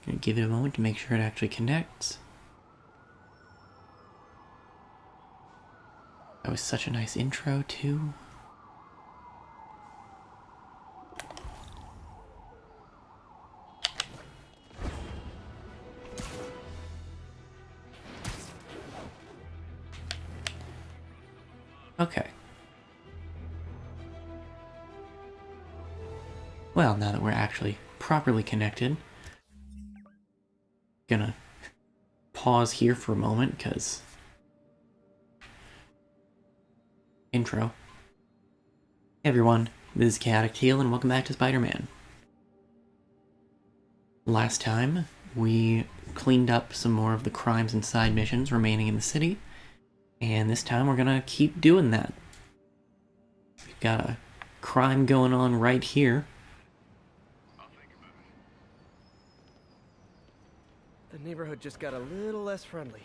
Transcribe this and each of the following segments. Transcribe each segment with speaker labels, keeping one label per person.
Speaker 1: Gonna give it a moment to make sure it actually connects. That was such a nice intro, too. Okay. Well, now that we're actually properly connected, gonna pause here for a moment, because intro. Hey everyone, this is Chaotic Teal, and welcome back to Spider-Man. Last time, we cleaned up some more of the crimes and side missions remaining in the city, and this time we're gonna keep doing that. We've got a crime going on right here.
Speaker 2: The neighborhood just got a little less friendly.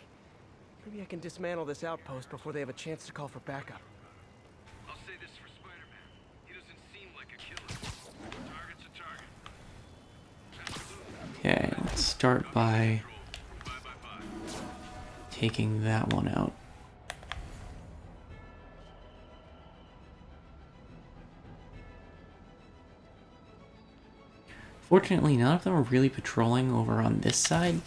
Speaker 2: Maybe I can dismantle this outpost before they have a chance to call for backup.
Speaker 3: I'll say this for Spider-Man. He doesn't seem like a killer. Target's a target. Absolutely.
Speaker 1: Okay, let's start by taking that one out. Fortunately, none of them are really patrolling over on this side.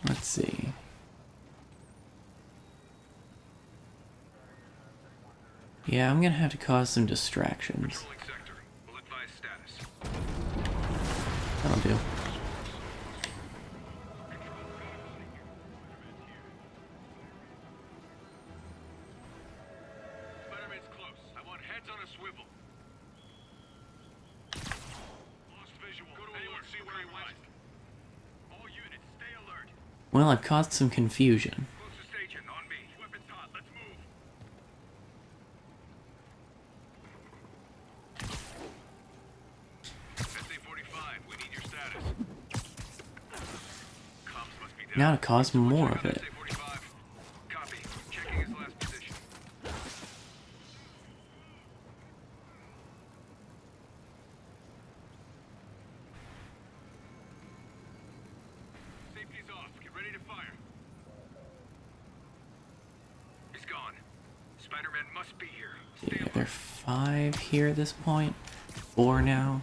Speaker 1: Let's see. Yeah, I'm gonna have to cause some distractions.
Speaker 3: Controlling sector. We'll advise status.
Speaker 1: That'll do.
Speaker 3: Spider-Man's close. I want heads on a swivel. Lost visual. Go to anyone see where he went? All units, stay alert.
Speaker 1: Well, I've caused some confusion.
Speaker 3: Closest agent on me. Weapons hot. Let's move. SA-45, we need your status. Comms must be down.
Speaker 1: Now to cause more of it.
Speaker 3: SA-45. Copy. Checking his last position. Safety's off. Get ready to fire. He's gone. Spider-Man must be here. Stay
Speaker 1: Yeah,
Speaker 3: alert.
Speaker 1: there are 5 here at this point. 4 now.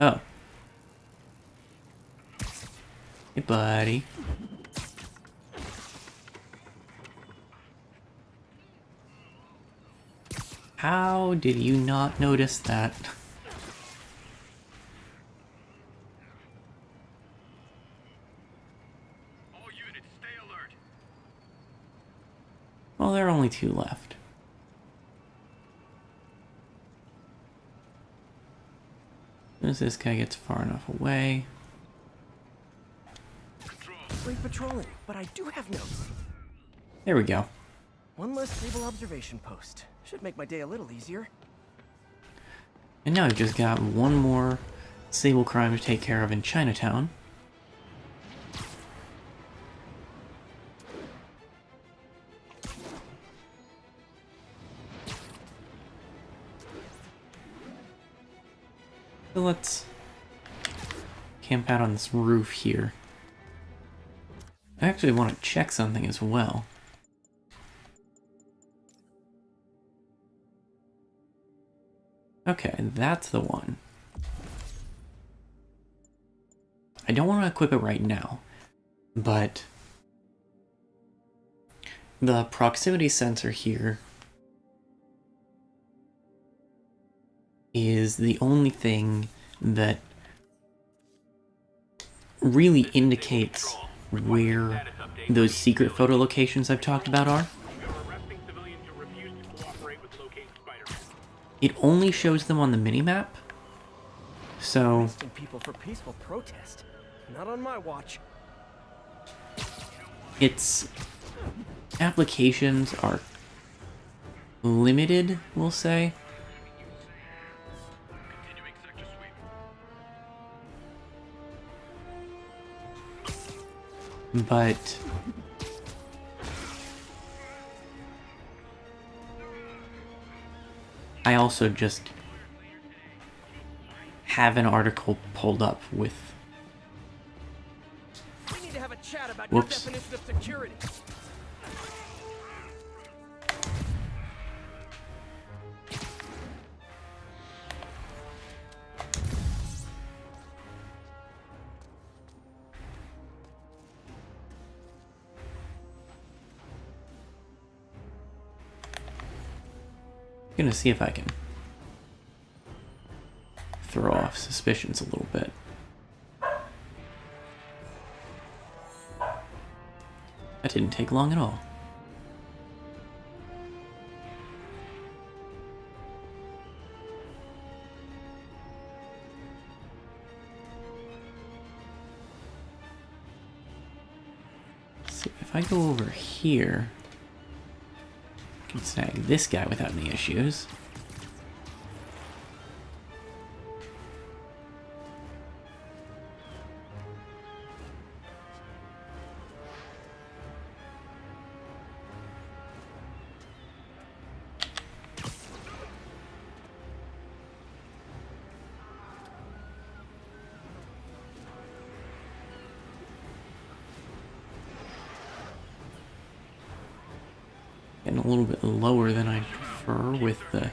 Speaker 1: Oh. Hey, buddy. How did you not notice that?
Speaker 3: All units, stay alert.
Speaker 1: Well, there are only 2 left. As soon as this guy gets far enough away.
Speaker 3: Control.
Speaker 2: Great patrolling, but I do have notes.
Speaker 1: There we go.
Speaker 2: One less stable observation post. Should make my day a little easier.
Speaker 1: And now I've just got one more Sable crime to take care of in Chinatown. So let's camp out on this roof here. I actually want to check something as well. Okay, that's the one. I don't want to equip it right now, but the proximity sensor here is the only thing that really indicates where those secret photo locations I've talked about are. It only shows them on the minimap, so
Speaker 2: Arresting people for peaceful protest. Not on my watch.
Speaker 1: its applications are limited, we'll say.
Speaker 3: Continuing sector sweep.
Speaker 1: But I also just have an article pulled up with...
Speaker 2: We need to have a chat about
Speaker 1: Whoops.
Speaker 2: your definition of security.
Speaker 1: Gonna see if I can throw off suspicions a little bit. That didn't take long at all. So if I go over here, I can snag this guy without any issues. Getting a little bit lower than I prefer with the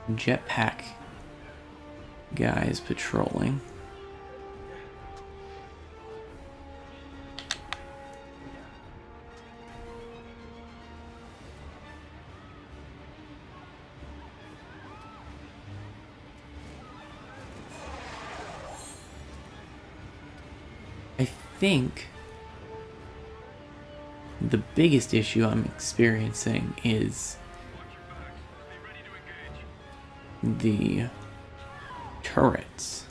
Speaker 1: jetpack guys patrolling. I think the biggest issue I'm experiencing is the turrets.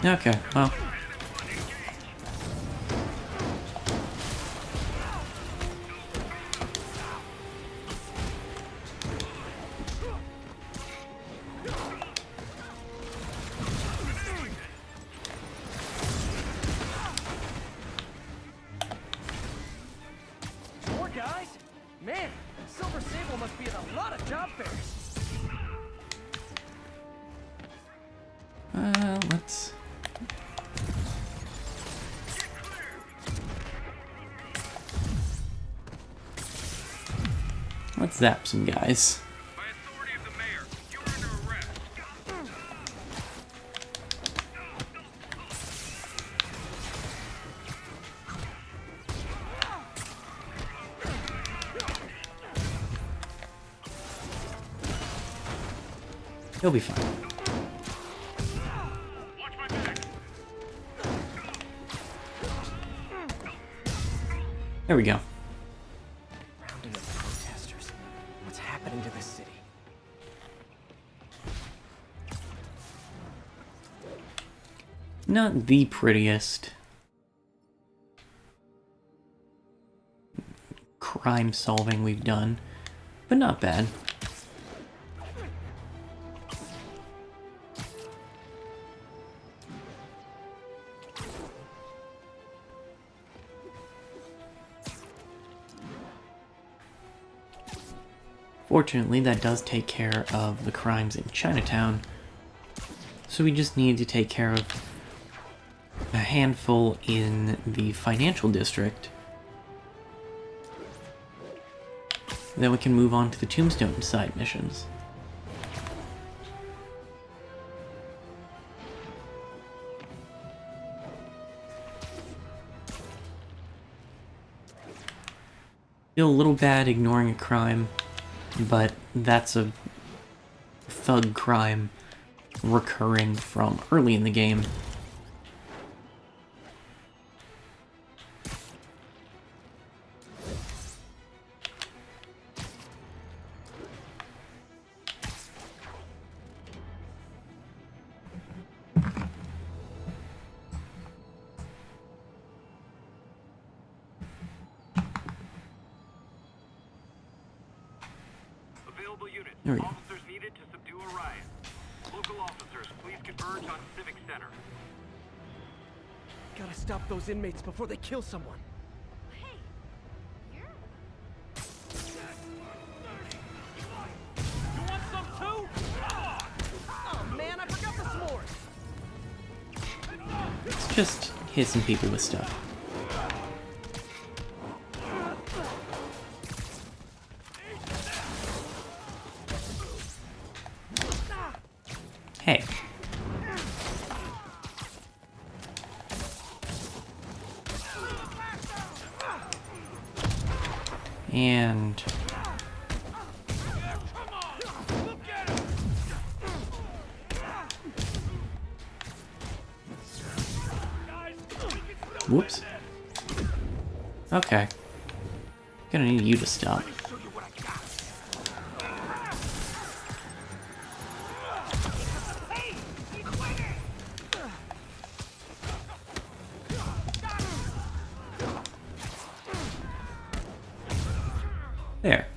Speaker 1: Okay, well.
Speaker 2: More guys? Man, Silver Sable must be at a lot of job fairs.
Speaker 1: Let's... Let's zap some guys.
Speaker 3: By authority of the mayor, you are under arrest.
Speaker 1: He'll be fine.
Speaker 3: Watch my back.
Speaker 1: There we go.
Speaker 2: Rounding up protesters. What's happening to this city?
Speaker 1: Not the prettiest crime solving we've done, but not bad. Fortunately, that does take care of the crimes in Chinatown, so we just need to take care of a handful in the financial district. Then we can move on to the Tombstone side missions. Feel a little bad ignoring a crime, but that's a thug crime recurring from early in the game.
Speaker 3: Available unit.
Speaker 1: There we go.
Speaker 3: Officers needed Local officers, please converge on Civic Center.
Speaker 2: Gotta stop those inmates before they kill someone.
Speaker 4: Hey, you're
Speaker 3: You want some too?
Speaker 2: Oh man, I forgot the s'mores!
Speaker 1: Let's just hit some people with stuff. Hey. And whoops. Okay. Gonna need you to stop. There.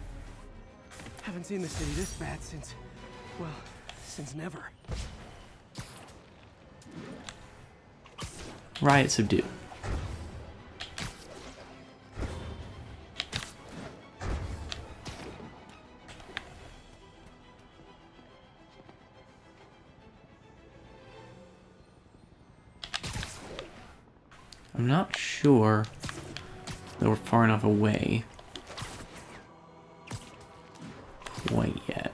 Speaker 2: Haven't seen the city this bad since, well, since never.
Speaker 1: Riot subdued. I'm not sure that we're far enough away quite yet.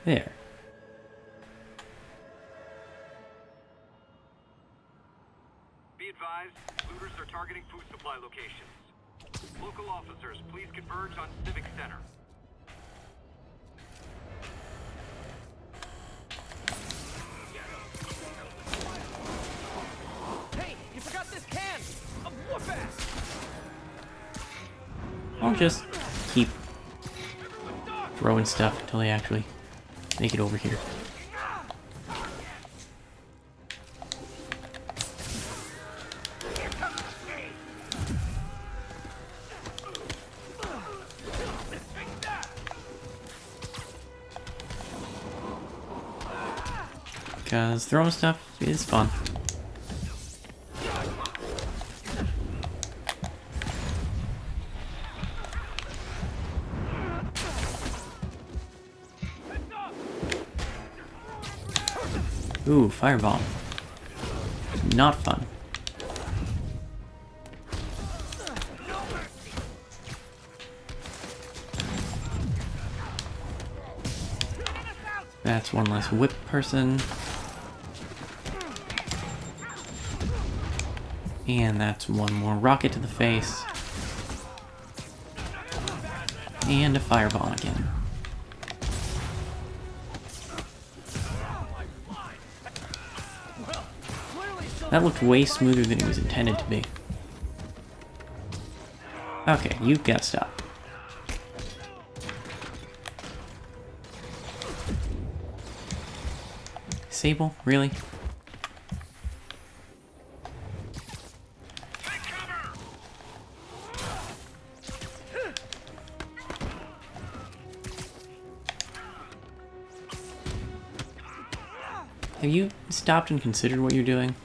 Speaker 1: There.
Speaker 3: Be advised, looters are targeting food supply locations. Local officers, please converge on Civic Center.
Speaker 2: Hey, you forgot this can of whoop-ass!
Speaker 1: I'll just keep throwing stuff until they actually make it over here. Because throwing stuff is fun. Ooh, fireball. Not fun. That's one less whip person. And that's one more rocket to the face. And a fireball again. That looked way smoother than it was intended to be. Okay, you've got to stop. Sable? Really? Have you stopped and considered what you're doing?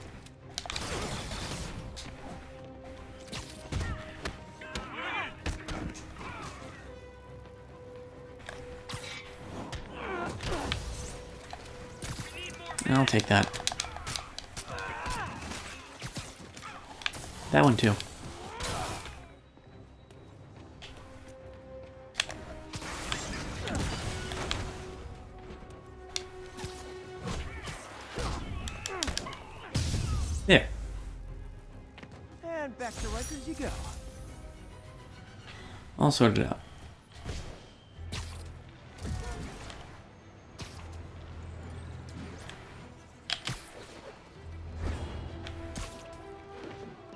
Speaker 1: I'll take that. That one too. There.
Speaker 2: And back to Rikers you go.
Speaker 1: All sorted out.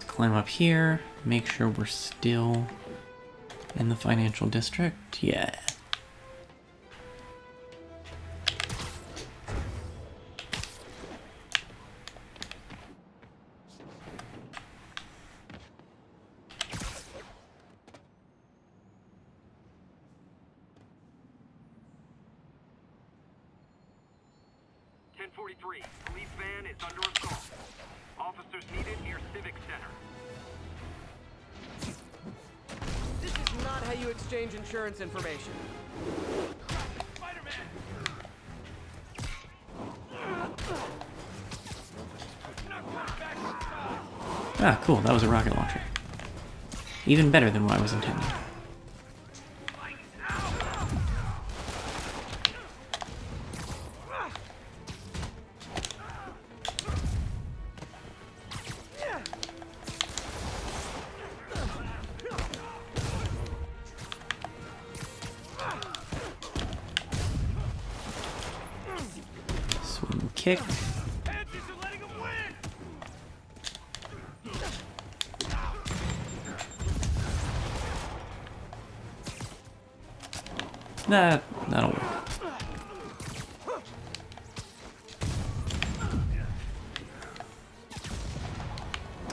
Speaker 1: Climb up here, make sure we're still in the financial district. Yeah.
Speaker 3: 1043. Police van is under assault. Officers needed near Civic Center.
Speaker 2: This is not how you exchange insurance information.
Speaker 3: Spider-Man!
Speaker 1: Ah, cool. That was a rocket launcher. Even better than what I was intending. Swing kick. That'll work.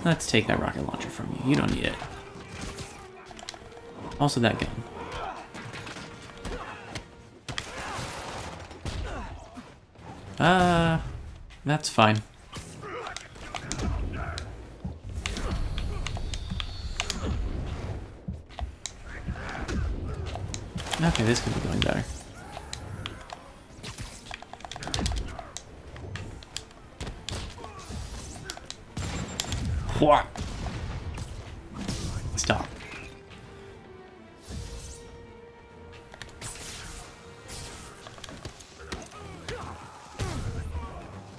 Speaker 1: Let's take that rocket launcher from you. You don't need it. Also that gun. That's fine. Okay, this could be going better. What? Stop.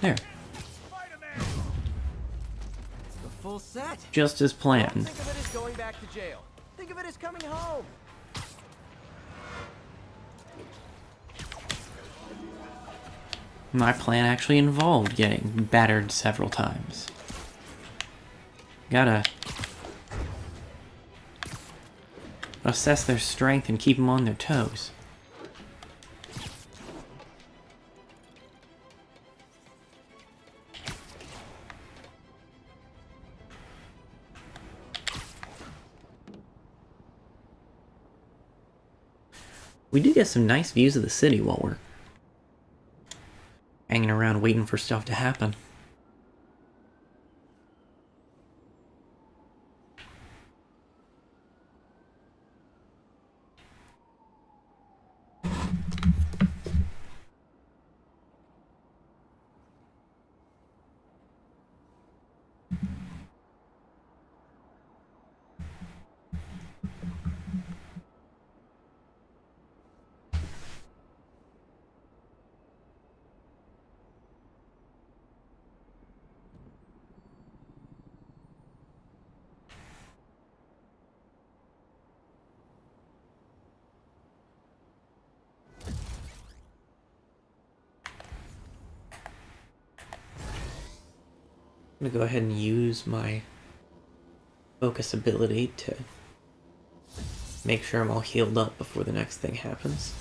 Speaker 1: There.
Speaker 2: The full set.
Speaker 1: Just as planned.
Speaker 2: Think of it as going back to jail. Think of it as coming home.
Speaker 1: My plan actually involved getting battered several times. Gotta assess their strength and keep them on their toes. We do get some nice views of the city while we're hanging around waiting for stuff to happen. I'm gonna go ahead and use my focus ability to make sure I'm all healed up before the next thing happens.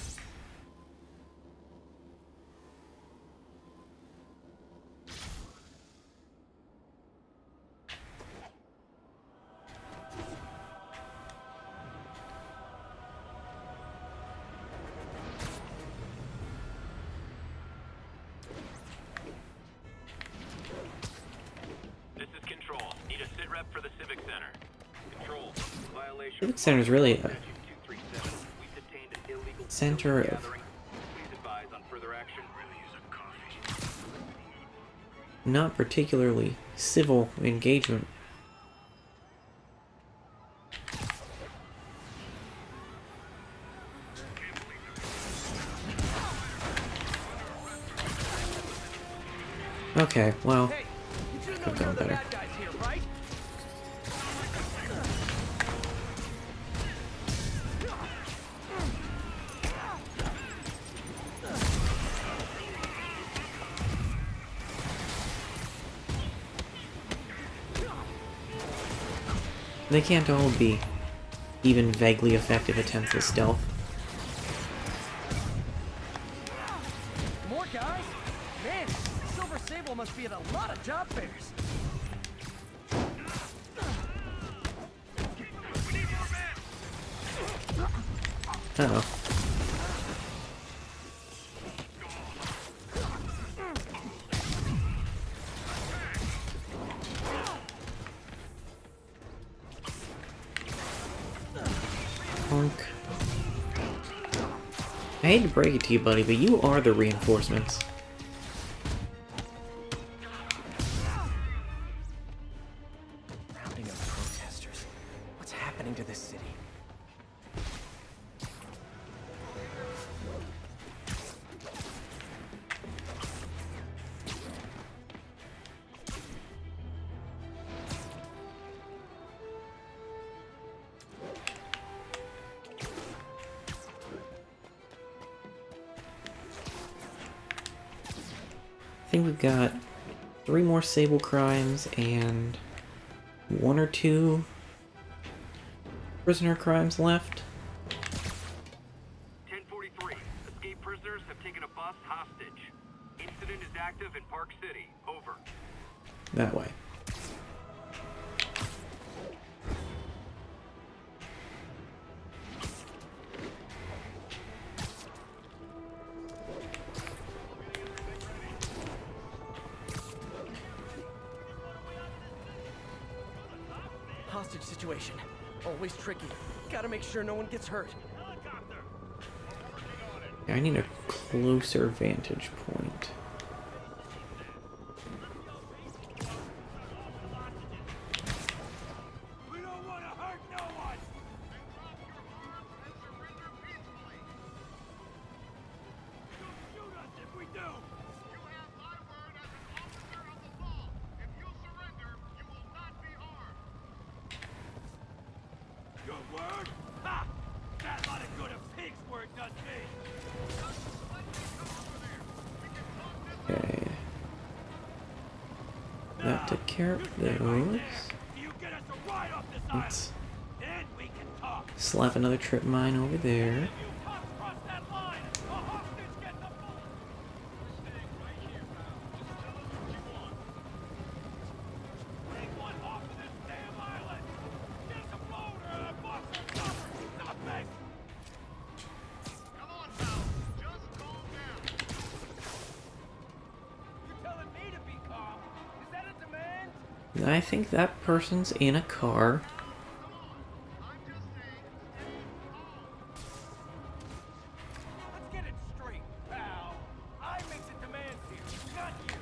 Speaker 3: For the Civic Center. Control. Violation.
Speaker 1: Civic Center is really a
Speaker 3: 237. We've detained an illegal
Speaker 1: center of
Speaker 3: gathering. Please advise on further action.
Speaker 1: not particularly civil engagement. Okay, well,
Speaker 2: Hey, you do
Speaker 1: could
Speaker 2: know
Speaker 1: go
Speaker 2: you're the
Speaker 1: better.
Speaker 2: bad guys here, right?
Speaker 1: They can't all be even vaguely effective attempts at stealth.
Speaker 2: More guys? Man, Silver Sable must be at a lot of job fairs.
Speaker 1: Uh-oh. I hate to break it to you, buddy, but you are the reinforcements.
Speaker 2: Rounding up protesters. What's happening to this city?
Speaker 1: I think we've got 3 more Sable crimes and 1 or 2 prisoner crimes left.
Speaker 3: 1043. Escaped prisoners have taken a bus hostage. Incident is active in Park City. Over.
Speaker 1: That way.
Speaker 2: Hostage situation. Always tricky. Gotta make sure no one gets hurt.
Speaker 1: Yeah, I need a closer vantage point.
Speaker 3: We don't want to hurt no one. Shoot us if we do. You have my word as an officer of the law. If you surrender, you will not be harmed. Your word? Ha! That lot of good a pig's word does me.
Speaker 1: Okay. That took care of those.
Speaker 3: You get us a ride off this
Speaker 1: Let's
Speaker 3: island. Then we can talk.
Speaker 1: slap another trip mine over there.
Speaker 3: You cops cross that line. A hostage gets a bullet. We're staying right here, pal. Just tell us what you want. Take one off of this damn island. Get us a boat or a box of cover. Nothing. Come on, pal. Just calm down. You're telling me to be calm. Is that a demand?
Speaker 1: I think that person's in a car.
Speaker 3: I'm just saying, stay calm. Let's get it straight, pal. I make the demands here, not you.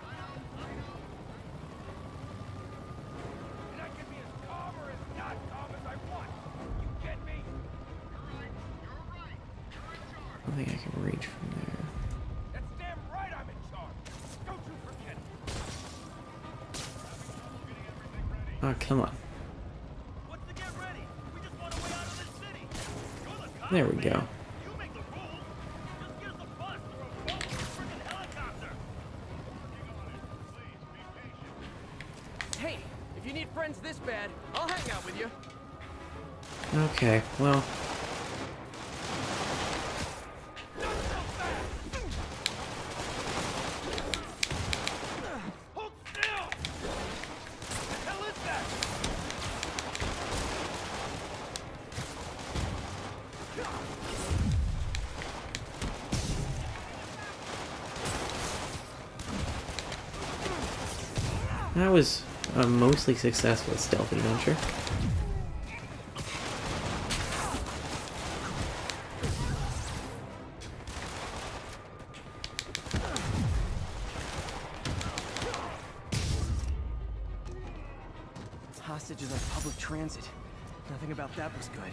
Speaker 3: I know. And I can be as calm or as not calm as I want. You get me? You're right. You're in charge.
Speaker 1: I don't think I can reach from there.
Speaker 3: That's damn right I'm in charge. Don't you forget it.
Speaker 1: Oh, come on.
Speaker 3: What's to get ready? We just want a way out of this city. You're the cop,
Speaker 1: There we
Speaker 3: man.
Speaker 1: go.
Speaker 3: You make the rules. Just get us a bus or a boat or a freaking helicopter. Working on it. Please be patient.
Speaker 2: Hey, if you need friends this bad, I'll hang out with you.
Speaker 1: Okay, well,
Speaker 3: Hold still! What the hell is that?
Speaker 1: that was a mostly successful stealth adventure.
Speaker 2: Hostages on public transit. Nothing about that was good.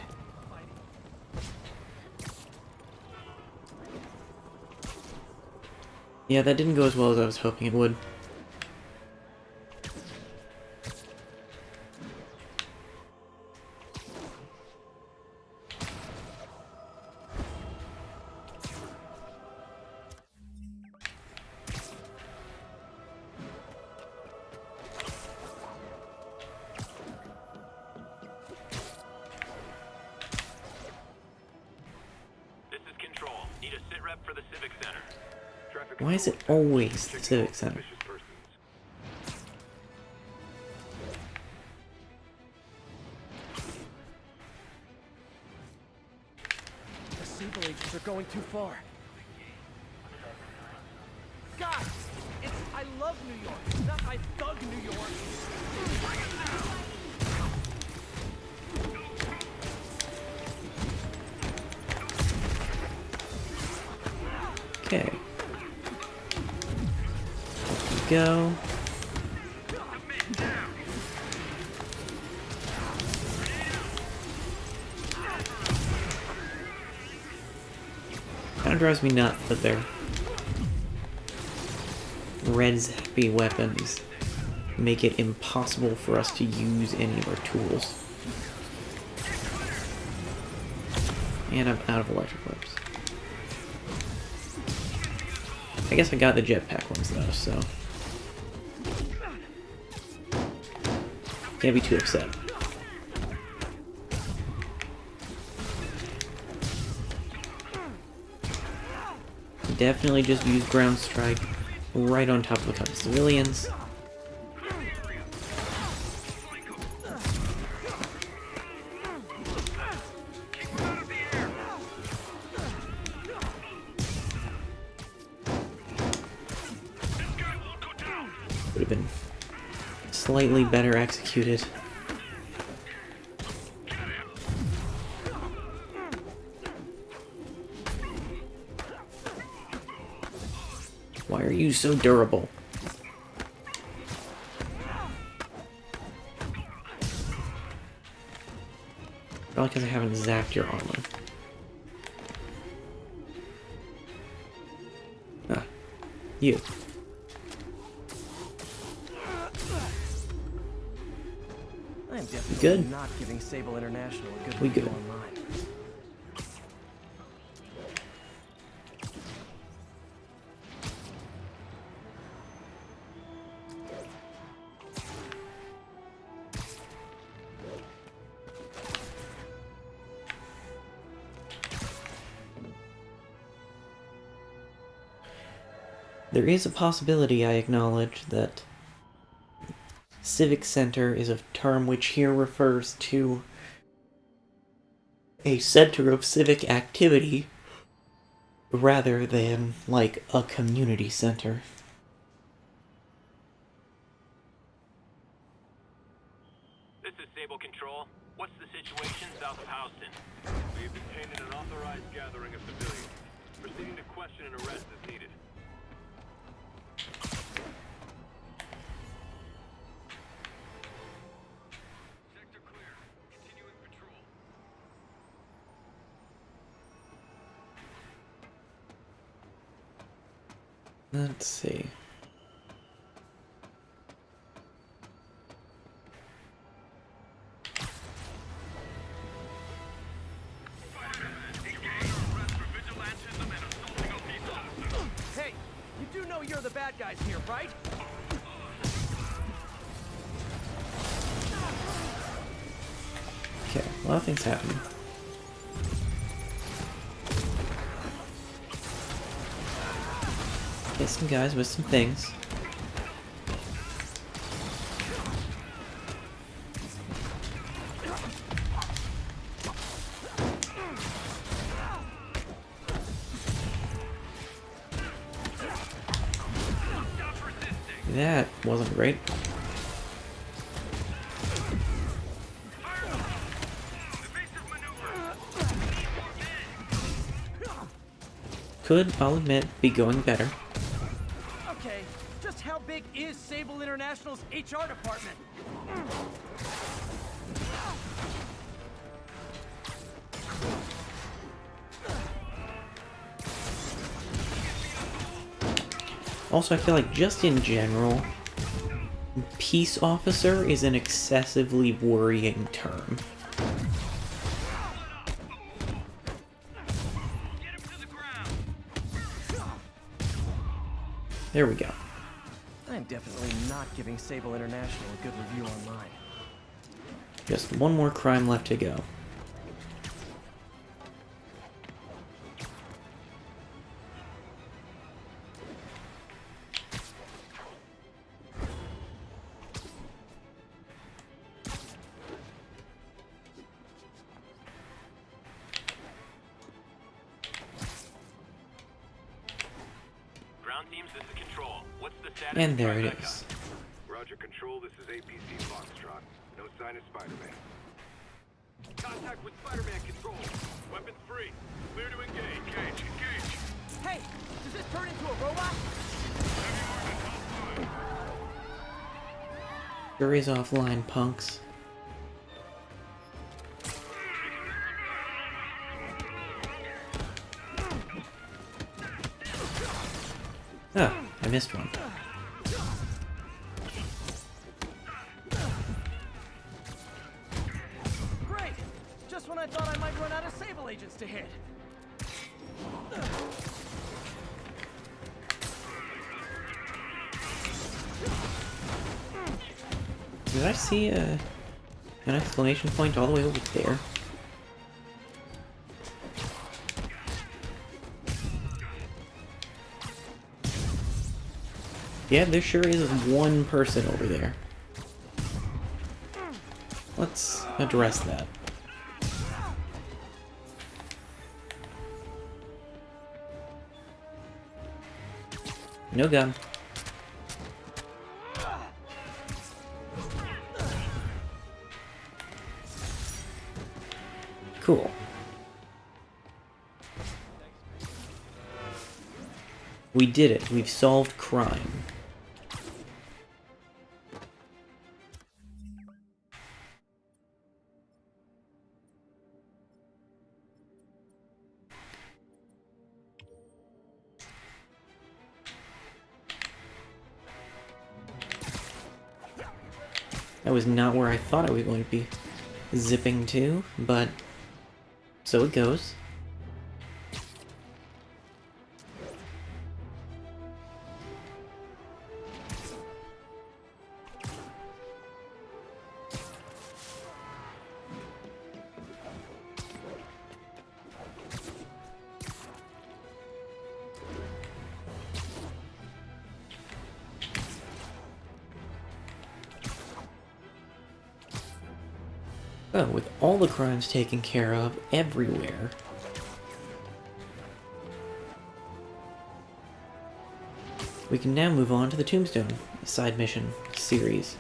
Speaker 1: Yeah, that didn't go as well as I was hoping it would.
Speaker 3: This is Control. Need a sit rep for the Civic Center. Traffic
Speaker 1: Why is it always the Civic Center?
Speaker 3: suspicious persons.
Speaker 2: The Sable agents are going too far. God, it's I love New York, not I thug New York.
Speaker 1: Okay. Go. Kind of drives me nuts that their Red's heavy weapons make it impossible for us to use any of our tools. And I'm out of electric whips. I guess I got the jetpack ones though, so can't be too upset. Definitely just use ground strike right on top of a couple civilians. Would have been slightly better executed. Why are you so durable? Probably because I haven't zapped your armor. Ah, you.
Speaker 2: I am definitely
Speaker 1: Good?
Speaker 2: not giving Sable International a good
Speaker 1: We
Speaker 2: review
Speaker 1: good.
Speaker 2: online.
Speaker 1: There is a possibility, I acknowledge, that Civic Center is a term which here refers to a center of civic activity rather than, like, a community center.
Speaker 5: This is Sable Control. What's the situation south of Houston?
Speaker 3: We've detained an unauthorized gathering of civilians. Proceeding to question and arrest as needed. Sector clear. Continuing patrol.
Speaker 1: Let's see.
Speaker 2: Hey, you do know you're the bad guys here, right?
Speaker 1: Okay, a lot of things happening. Get some guys with some things. That wasn't great. Could, I'll admit, be going better.
Speaker 2: Okay, just how big is Sable International's HR department?
Speaker 1: Also, I feel like just in general, peace officer is an excessively worrying term. There we go.
Speaker 2: I am definitely not giving Sable International a good review online.
Speaker 1: Just one more crime left to go.
Speaker 5: Ground teams, this is Control. What's the status?
Speaker 1: And there
Speaker 5: of
Speaker 1: it
Speaker 5: backup?
Speaker 1: is.
Speaker 3: Roger, Control. This is APC Foxtrot. No sign of Spider-Man. Contact with Spider-Man, Control. Weapons free. Clear to engage. Engage.
Speaker 2: Hey, Does this turn into a robot?
Speaker 1: Jury's offline, punks. Ah, I missed one.
Speaker 2: Great! Just when I thought I might run out of Sable agents to hit.
Speaker 1: Did I see an exclamation point all the way over there? Yeah, there sure is one person over there. Let's address that. No gun. Cool. We did it. We've solved crime. That was not where I thought I was going to be zipping to, but so it goes. Oh, with all the crimes taken care of everywhere. We can now move on to the Tombstone side mission series.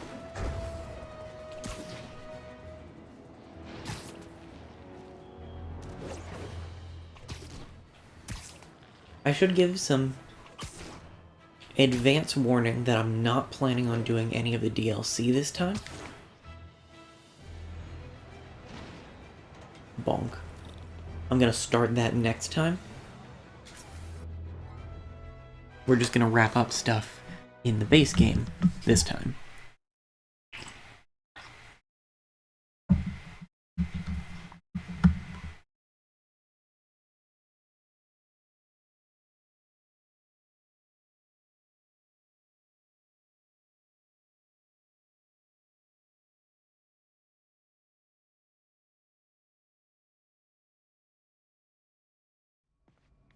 Speaker 1: I should give some advance warning that I'm not planning on doing any of the DLC this time. Bonk. I'm gonna start that next time. We're just gonna wrap up stuff in the base game this time.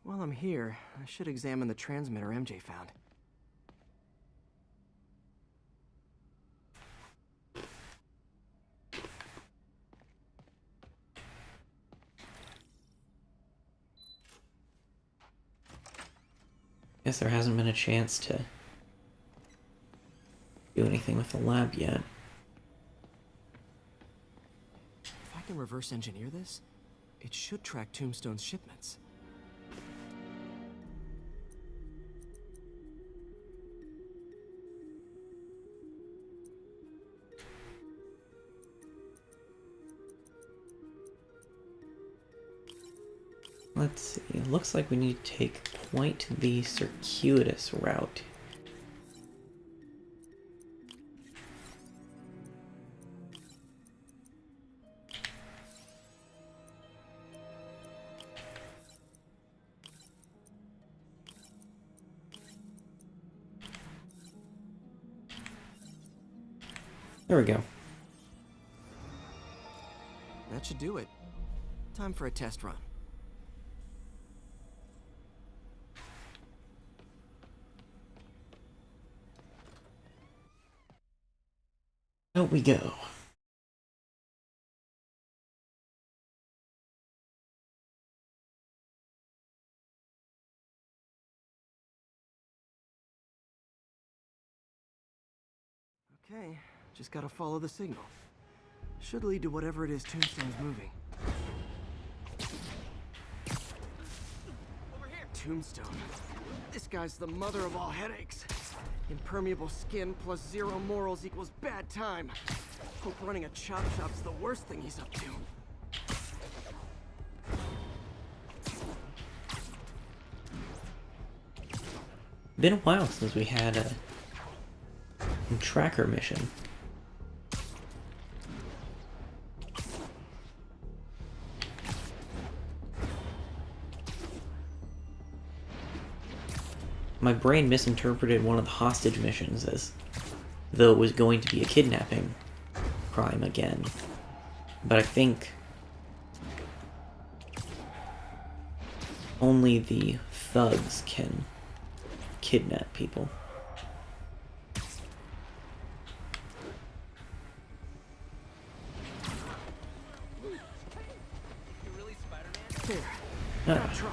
Speaker 2: While I'm here, I should examine the transmitter MJ found.
Speaker 1: Guess there hasn't been a chance to do anything with the lab yet.
Speaker 2: If I can reverse engineer this, it should track Tombstone's shipments.
Speaker 1: Let's see, it looks like we need to take quite the circuitous route. There we go.
Speaker 2: That should do it. Time for a test run.
Speaker 1: Out we go.
Speaker 2: Okay, just gotta follow the signal. Should lead to whatever it is Tombstone's moving. Over here. Tombstone. This guy's the mother of all headaches. Impermeable skin plus zero morals equals bad time. Hope running a chop shop's the worst thing he's up to.
Speaker 1: Been a while since we had a tracker mission. My brain misinterpreted one of the hostage missions as though it was going to be a kidnapping crime again. But I think only the thugs can kidnap people.
Speaker 2: Here,
Speaker 1: Ah,
Speaker 2: that truck.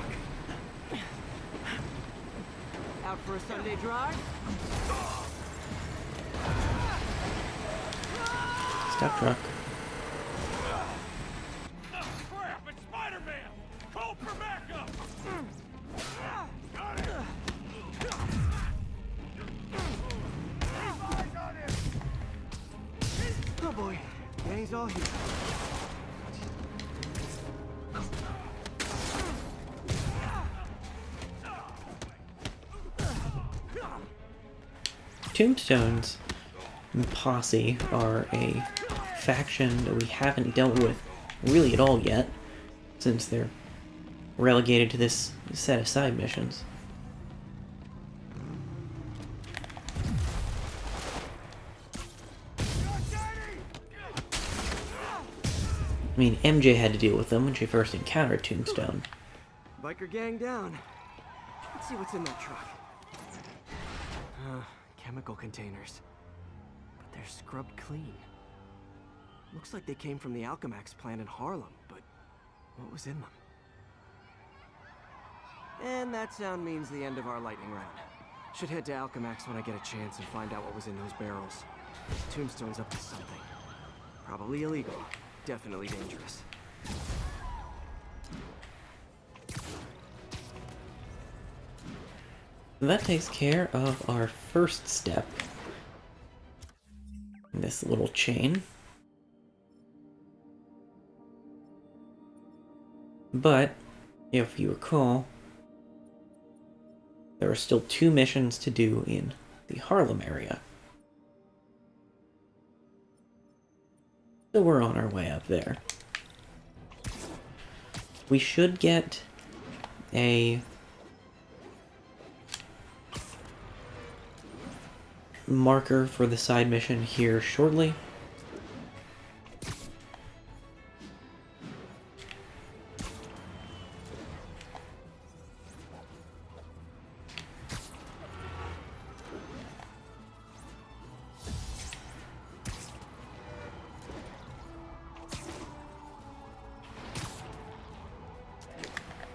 Speaker 2: Out for a Sunday drive?
Speaker 1: stop truck.
Speaker 3: Crap, it's Spider-Man! Call for backup! Got it! Keep eyes on him!
Speaker 2: Oh boy, gang's all here.
Speaker 1: Tombstone's posse are a faction that we haven't dealt with really at all yet, since they're relegated to this set of side missions. I mean, MJ had to deal with them when she first encountered Tombstone.
Speaker 2: Biker gang down. Let's see what's in that truck. Chemical containers. But they're scrubbed clean. Looks like they came from the Alchemax plant in Harlem, but what was in them? And that sound means the end of our lightning round. Should head to Alchemax when I get a chance and find out what was in those barrels. Tombstone's up to something. Probably illegal. Definitely dangerous.
Speaker 1: That takes care of our first step in this little chain. But, if you recall, there are still 2 missions to do in the Harlem area. So we're on our way up there. We should get a marker for the side mission here shortly.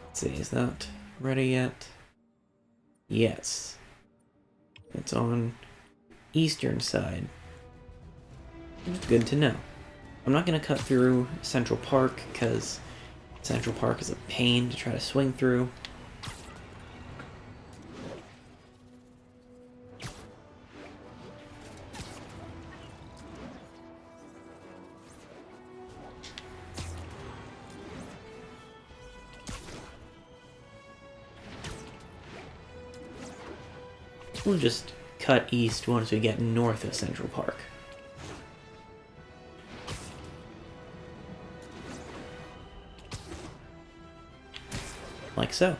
Speaker 1: Let's see, is that ready yet? Yes. It's on eastern side. Good to know. I'm not going to cut through Central Park because Central Park is a pain to try to swing through. We'll just cut east once we get north of Central Park. Like so.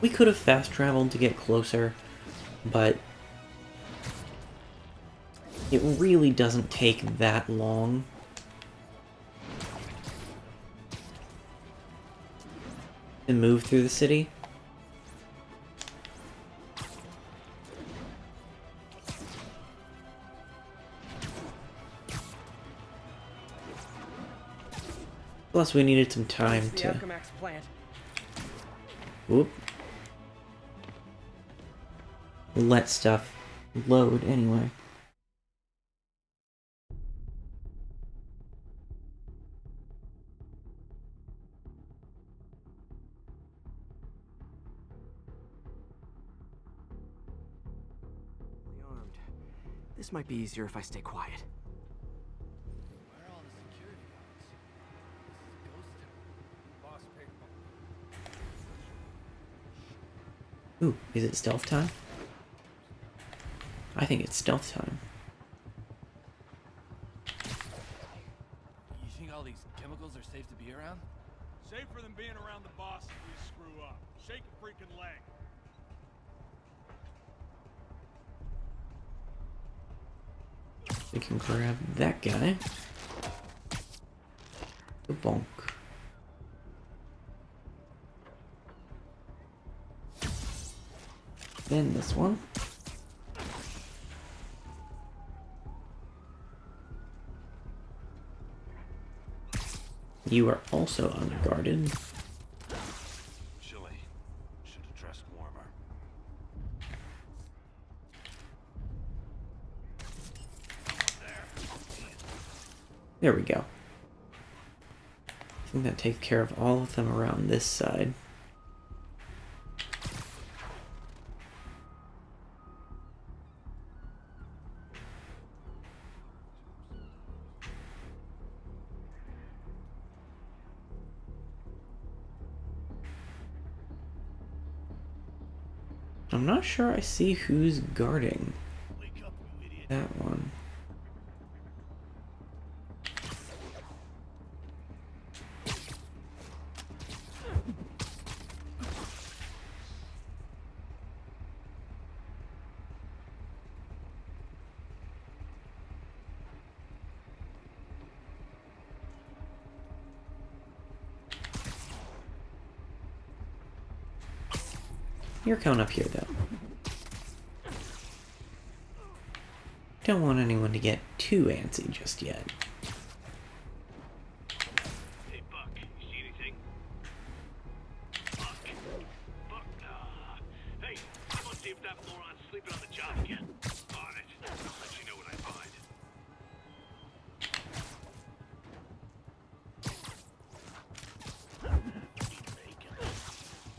Speaker 1: We could have fast traveled to get closer, but it really doesn't take that long. To move through the city. Plus we needed some time
Speaker 2: The
Speaker 1: to...
Speaker 2: Alchemax plant.
Speaker 1: Whoop. Let stuff load anyway.
Speaker 2: Armed. This might be easier if I stay quiet.
Speaker 3: Where are all the security guards? This is a ghost town. Boss paid.
Speaker 1: Ooh, is it stealth time? I think it's stealth time.
Speaker 3: You think all these chemicals are safe to be around?
Speaker 6: Safer than being around the boss if we screw up. Shake a freaking leg.
Speaker 1: We can grab that guy. The bonk. Then this one. You are also unguarded.
Speaker 3: Chilly. Should have dressed warmer.
Speaker 1: There we go. I think that takes care of all of them around this side. I'm not sure I see who's guarding
Speaker 3: Wake up, you idiot.
Speaker 1: that one. You're coming up here, though. Don't want anyone to get too antsy just yet.
Speaker 5: Hey, Buck, you see anything? Buck. Buck, hey, I'm gonna see if that moron's sleeping on the job again. On it. I'll let you know what I find.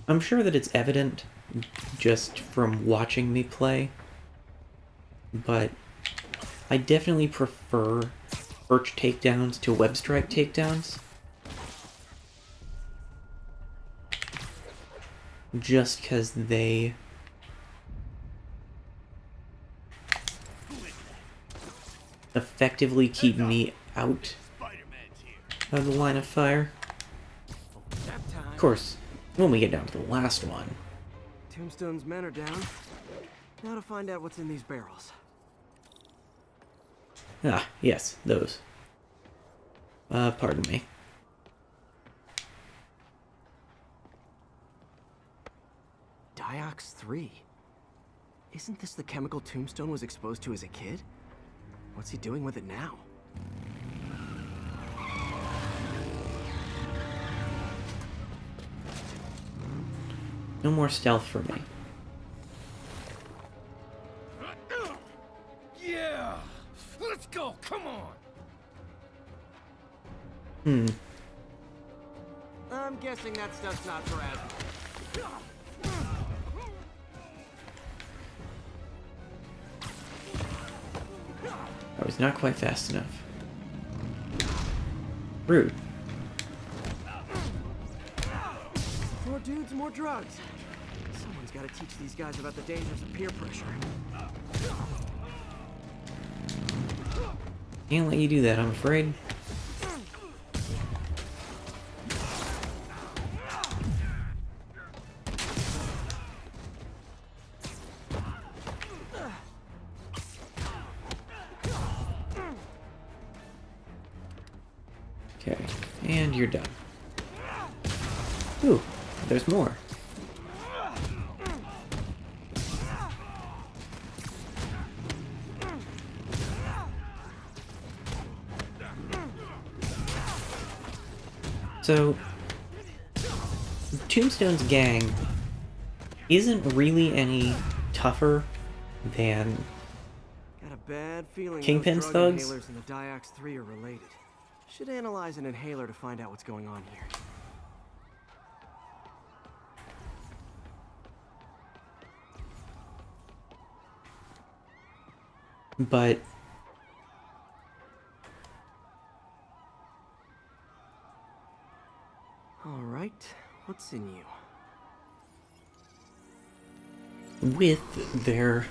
Speaker 1: I'm sure that it's evident just from watching me play, but I definitely prefer perch takedowns to web strike takedowns. Just because they effectively keep me out
Speaker 3: Spider-Man's here.
Speaker 1: of the line of fire.
Speaker 2: That time.
Speaker 1: Of course, when we get down to the last one.
Speaker 2: Tombstone's men are down. Now to find out what's in these barrels.
Speaker 1: Ah, yes, those. Pardon me.
Speaker 2: Diox 3. Isn't this the chemical Tombstone was exposed to as a kid? What's he doing with it now?
Speaker 1: No more stealth for me.
Speaker 3: Yeah! Let's go, come on!
Speaker 2: I'm guessing that stuff's not for asthma.
Speaker 1: I was not quite fast enough. Rude.
Speaker 2: More dudes, more drugs. Someone's got to teach these guys about the dangers of peer pressure.
Speaker 1: Can't let you do that, I'm afraid. Okay, and you're done. Ooh, there's more. So, Tombstone's gang isn't really any tougher than
Speaker 2: Got a bad feeling
Speaker 1: Kingpin's
Speaker 2: those drug
Speaker 1: thugs?
Speaker 2: inhalers and the Diox 3 are related. Should analyze an inhaler to find out what's going on here.
Speaker 1: But
Speaker 2: All right, what's in you?
Speaker 1: with their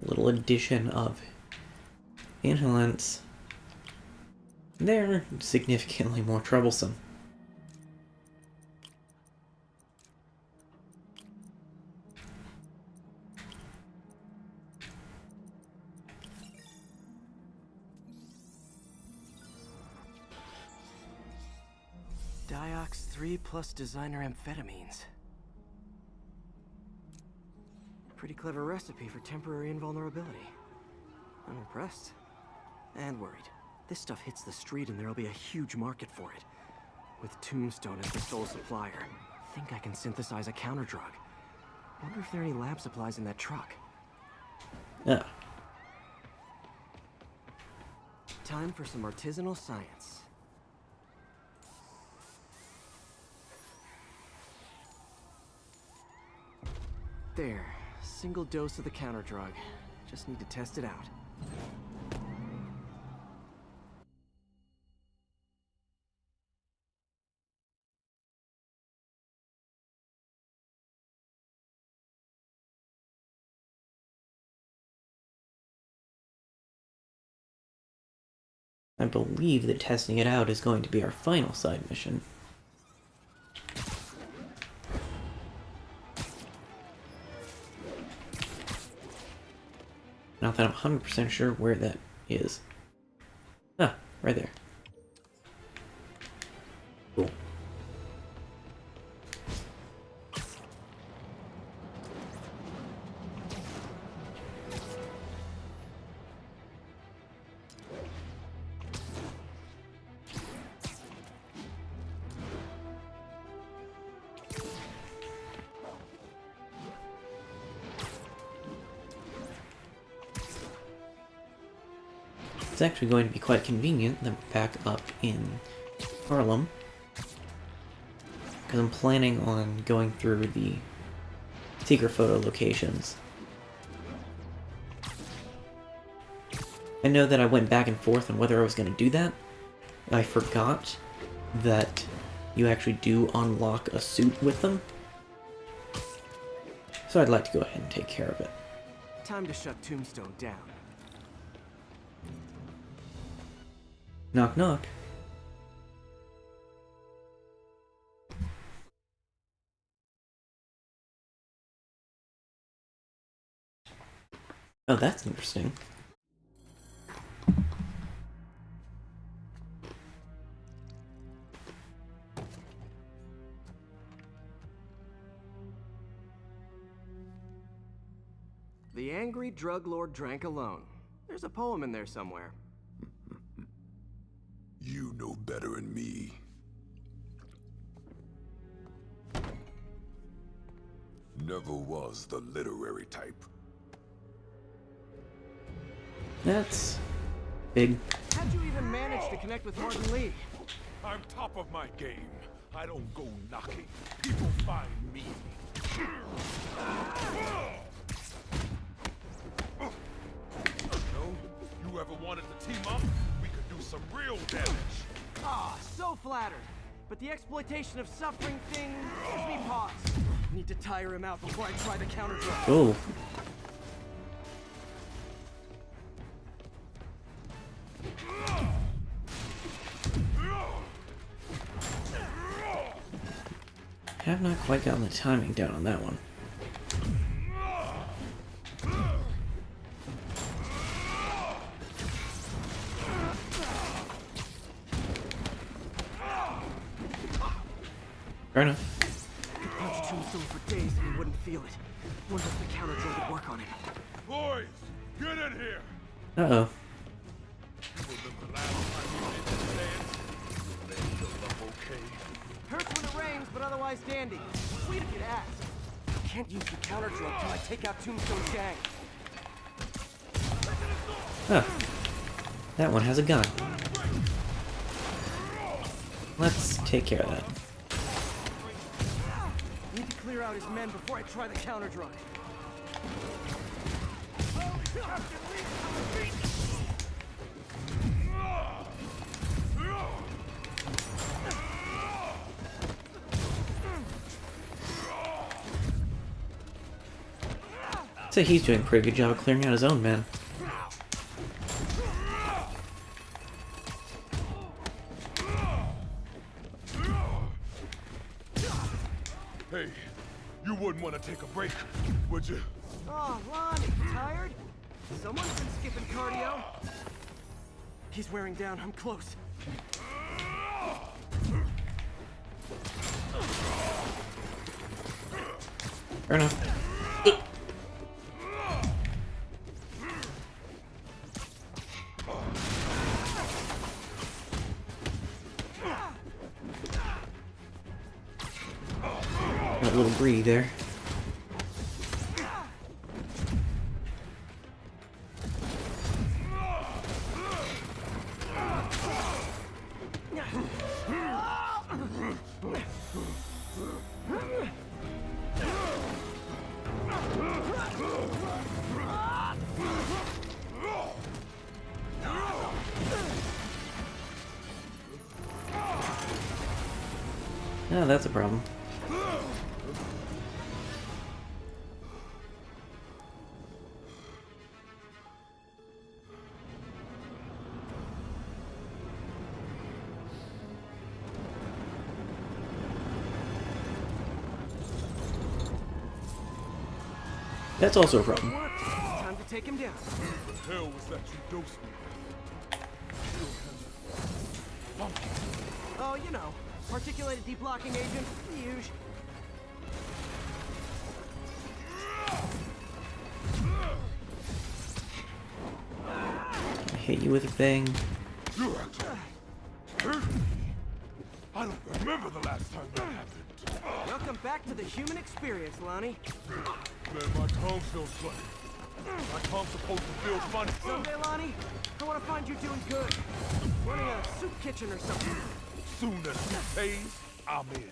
Speaker 1: little addition of inhalants, they're significantly more troublesome.
Speaker 2: Diox 3 plus designer amphetamines. Pretty clever recipe for temporary invulnerability. I'm impressed. And worried. This stuff hits the street and there'll be a huge market for it. With Tombstone as the sole supplier, think I can synthesize a counter drug. Wonder if there are any lab supplies in that truck.
Speaker 1: Yeah.
Speaker 2: Time for some artisanal science. There. Single dose of the counter drug. Just need to test it out.
Speaker 1: I believe that testing it out is going to be our final side mission. Not that I'm 100% sure where that is. Ah, right there. Cool. It's actually going to be quite convenient that we're back up in Harlem, because I'm planning on going through the secret photo locations. I know that I went back and forth on whether I was going to do that. I forgot that you actually do unlock a suit with them, so I'd like to go ahead and take care of it.
Speaker 2: Time to shut Tombstone down.
Speaker 1: Knock knock. Oh, that's interesting.
Speaker 2: The angry drug lord drank alone. There's a poem in there somewhere.
Speaker 3: You know better than me. Never was the literary type.
Speaker 1: That's big.
Speaker 2: How'd you even manage to connect with Martin Lee?
Speaker 3: I'm top of my game. I don't go knocking. People find me. No? You ever wanted to team up? We could do some real damage.
Speaker 2: Ah, so flattered. But the exploitation of suffering thing gives me pause. Need to tire him out before I try the counter drug.
Speaker 1: Oh. Have not quite gotten the timing down on that one. Fair enough.
Speaker 2: Could punch Tombstone for days and he wouldn't feel it. Wonder if the counter drug would work on him.
Speaker 3: Boys, get in here.
Speaker 1: Uh-oh.
Speaker 3: Remember the last time you did this dance? Your legs still up okay?
Speaker 2: Hurts when it rains, but otherwise dandy. Sweet if you'd ask. can't use the counter drug till I take out Tombstone's gang.
Speaker 1: Huh. That one has a gun. Let's take care of that.
Speaker 2: Need to clear out his men before I try the counter drug.
Speaker 1: I'd say he's doing a pretty good job of clearing out his own men.
Speaker 6: Hey, you wouldn't want to take a break, would you?
Speaker 2: Oh, Lonnie, tired? Someone's been skipping cardio. He's wearing down. I'm close.
Speaker 1: Fair enough. Got a little greedy there. Oh, that's a problem. That's also a problem.
Speaker 2: Worked. Time to take him down.
Speaker 6: What the hell was that you dosed me with?
Speaker 2: Oh, you know, particulated deblocking agent. Huge.
Speaker 1: I hit you with a thing.
Speaker 6: You actually hurt me. I don't remember the last time that happened.
Speaker 2: Welcome back to the human experience, Lonnie.
Speaker 6: Man, my tongue feels funny. My tongue's supposed to feel funny.
Speaker 2: Someday, Lonnie, I want to find you doing good. Running a soup kitchen or something.
Speaker 6: Soon as it pays, I'm in.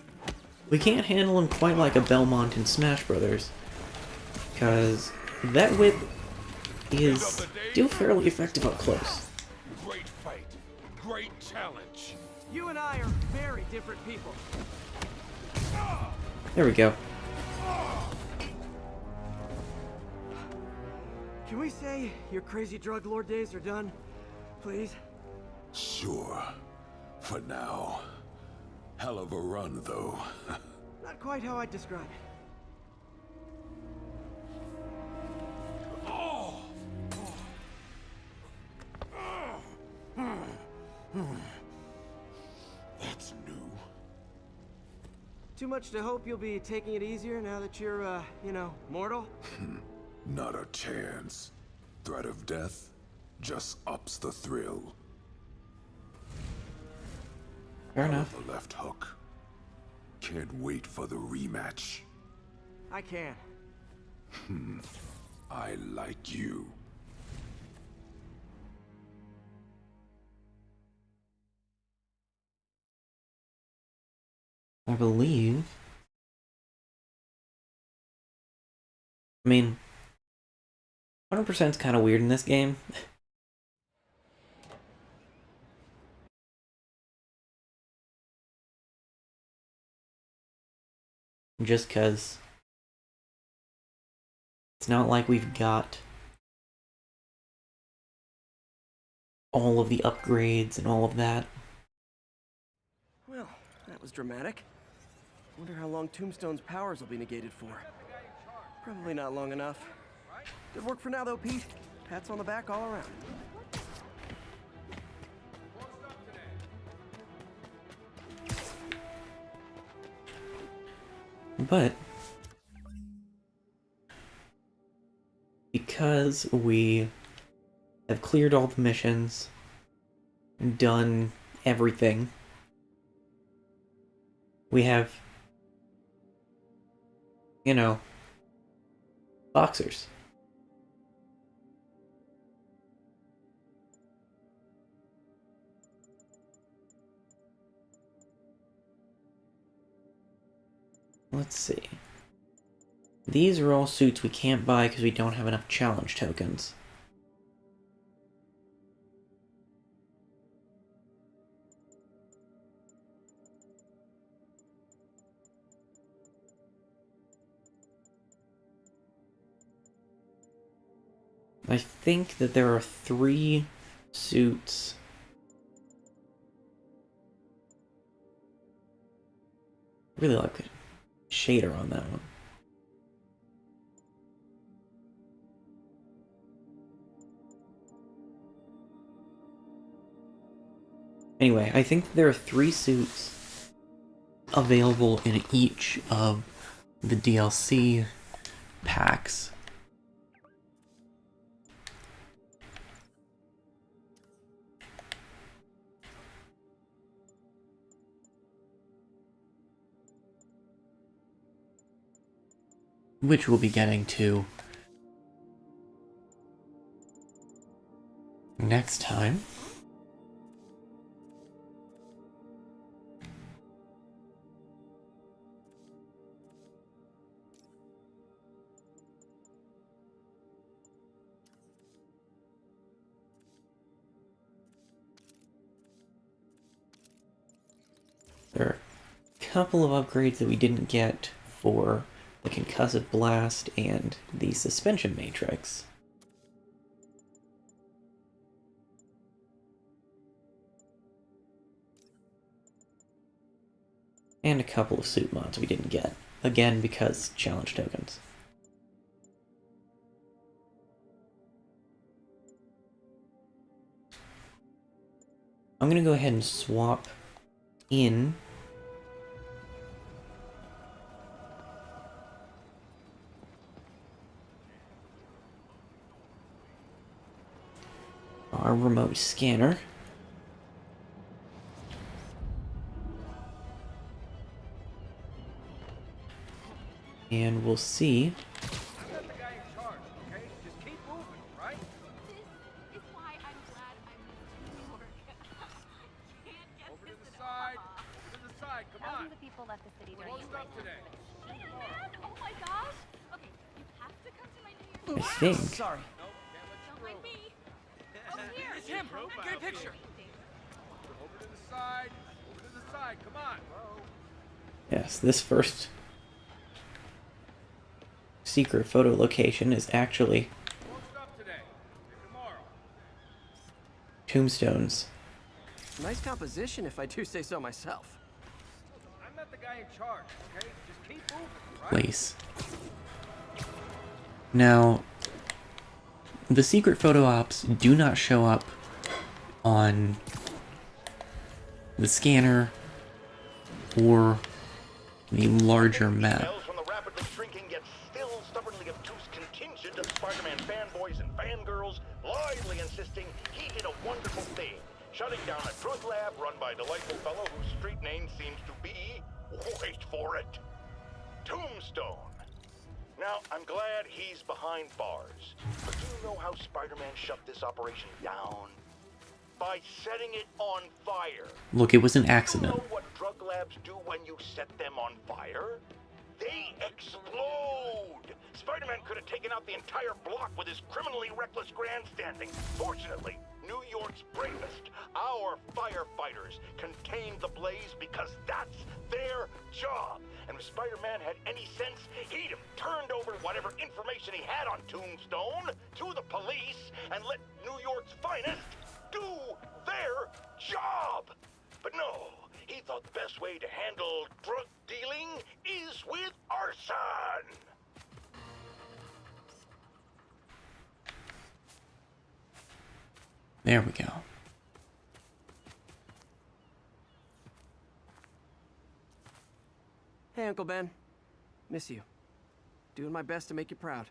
Speaker 1: We can't handle him quite like a Belmont in Smash Brothers, because that whip is still fairly effective up close.
Speaker 6: Great fight. Great challenge.
Speaker 2: You and I are very different people.
Speaker 1: There we go.
Speaker 2: Can we say your crazy drug lord days are done? Please?
Speaker 7: Sure. For now. Hell of a run, though.
Speaker 2: Not quite how I'd describe it.
Speaker 7: That's new.
Speaker 2: Too much to hope you'll be taking it easier now that you're, you know, mortal?
Speaker 7: Not a chance. Threat of death just ups the thrill.
Speaker 1: Fair enough.
Speaker 7: The left hook. Can't wait for the rematch.
Speaker 2: I can.
Speaker 7: I like you.
Speaker 1: I believe. I mean, 100% is kind of weird in this game. Just because it's not like we've got all of the upgrades and all of that.
Speaker 2: Well, that was dramatic. Wonder how long Tombstone's powers will be negated for. Probably not long enough. Good work for now, though, Pete. Pats on the back all around.
Speaker 1: But because we have cleared all the missions, done everything, we have, you know, boxers. Let's see. These are all suits we can't buy because we don't have enough challenge tokens. I think that there are 3 suits. I really like the shader on that one. Anyway, I think there are 3 suits available in each of the DLC packs. Which we'll be getting to next time. There are a couple of upgrades that we didn't get for the concussive blast and the suspension matrix. And a couple of suit mods we didn't get. Again, because challenge tokens. I'm gonna go ahead and swap in our remote scanner. And we'll see.
Speaker 3: I'm not the guy in charge, okay? Just keep moving, right?
Speaker 4: This is why I'm glad I moved to New York. Can't get
Speaker 3: Over to
Speaker 4: this
Speaker 3: the
Speaker 4: at
Speaker 3: side.
Speaker 4: all.
Speaker 3: Over to the side. Come on.
Speaker 8: Thousands of people left the city during
Speaker 3: Closed up today.
Speaker 4: Dad? Oh my gosh. Okay, you have to come to my New Year's
Speaker 1: I think.
Speaker 2: Sorry.
Speaker 3: Nope, can't let you
Speaker 4: Don't
Speaker 3: through.
Speaker 4: mind me. Oh, here.
Speaker 3: It's him. Get a picture. Over to the side. Over to the side. Come on.
Speaker 1: Yes, this first secret photo location is actually
Speaker 3: Closed up today. And tomorrow.
Speaker 1: tombstones.
Speaker 2: Nice composition, if I do say so myself.
Speaker 3: I'm not the guy in charge, okay? Just keep moving, right?
Speaker 1: Place. Now, the secret photo ops do not show up on the scanner or the larger map.
Speaker 5: Emails from the rapidly shrinking yet still stubbornly obtuse contingent of Spider-Man fanboys and fangirls blithely insisting he did a wonderful thing, shutting down a truth lab run by a delightful fellow whose street name seems to be, wait for it, Tombstone. Now, I'm glad he's behind bars, but do you know how Spider-Man shut this operation down? By setting it on fire.
Speaker 1: Look, it was an
Speaker 5: You
Speaker 1: accident.
Speaker 5: know what drug labs do when you set them on fire? They explode! Spider-Man could have taken out the entire block with his criminally reckless grandstanding. Fortunately, New York's bravest, our firefighters, contained the blaze because that's their job. And if Spider-Man had any sense, he'd have turned over whatever information he had on Tombstone to the police and let New York's finest do their job. But no, he thought the best way to handle drug dealing is with arson.
Speaker 1: There we go.
Speaker 2: Hey, Uncle Ben. Miss you. Doing my best to make you proud.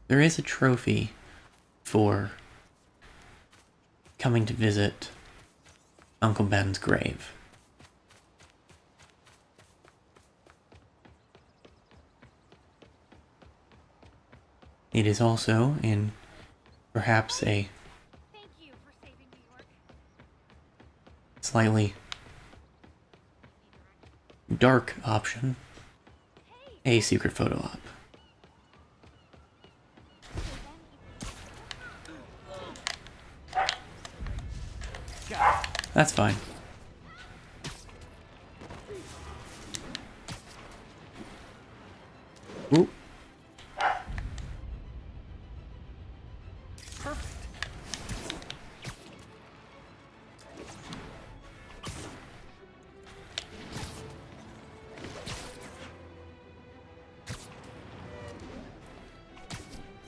Speaker 1: There is a trophy for coming to visit Uncle Ben's grave. It is also in perhaps a
Speaker 4: Thank you for saving New York.
Speaker 1: slightly dark option, a secret photo op. That's fine. Ooh.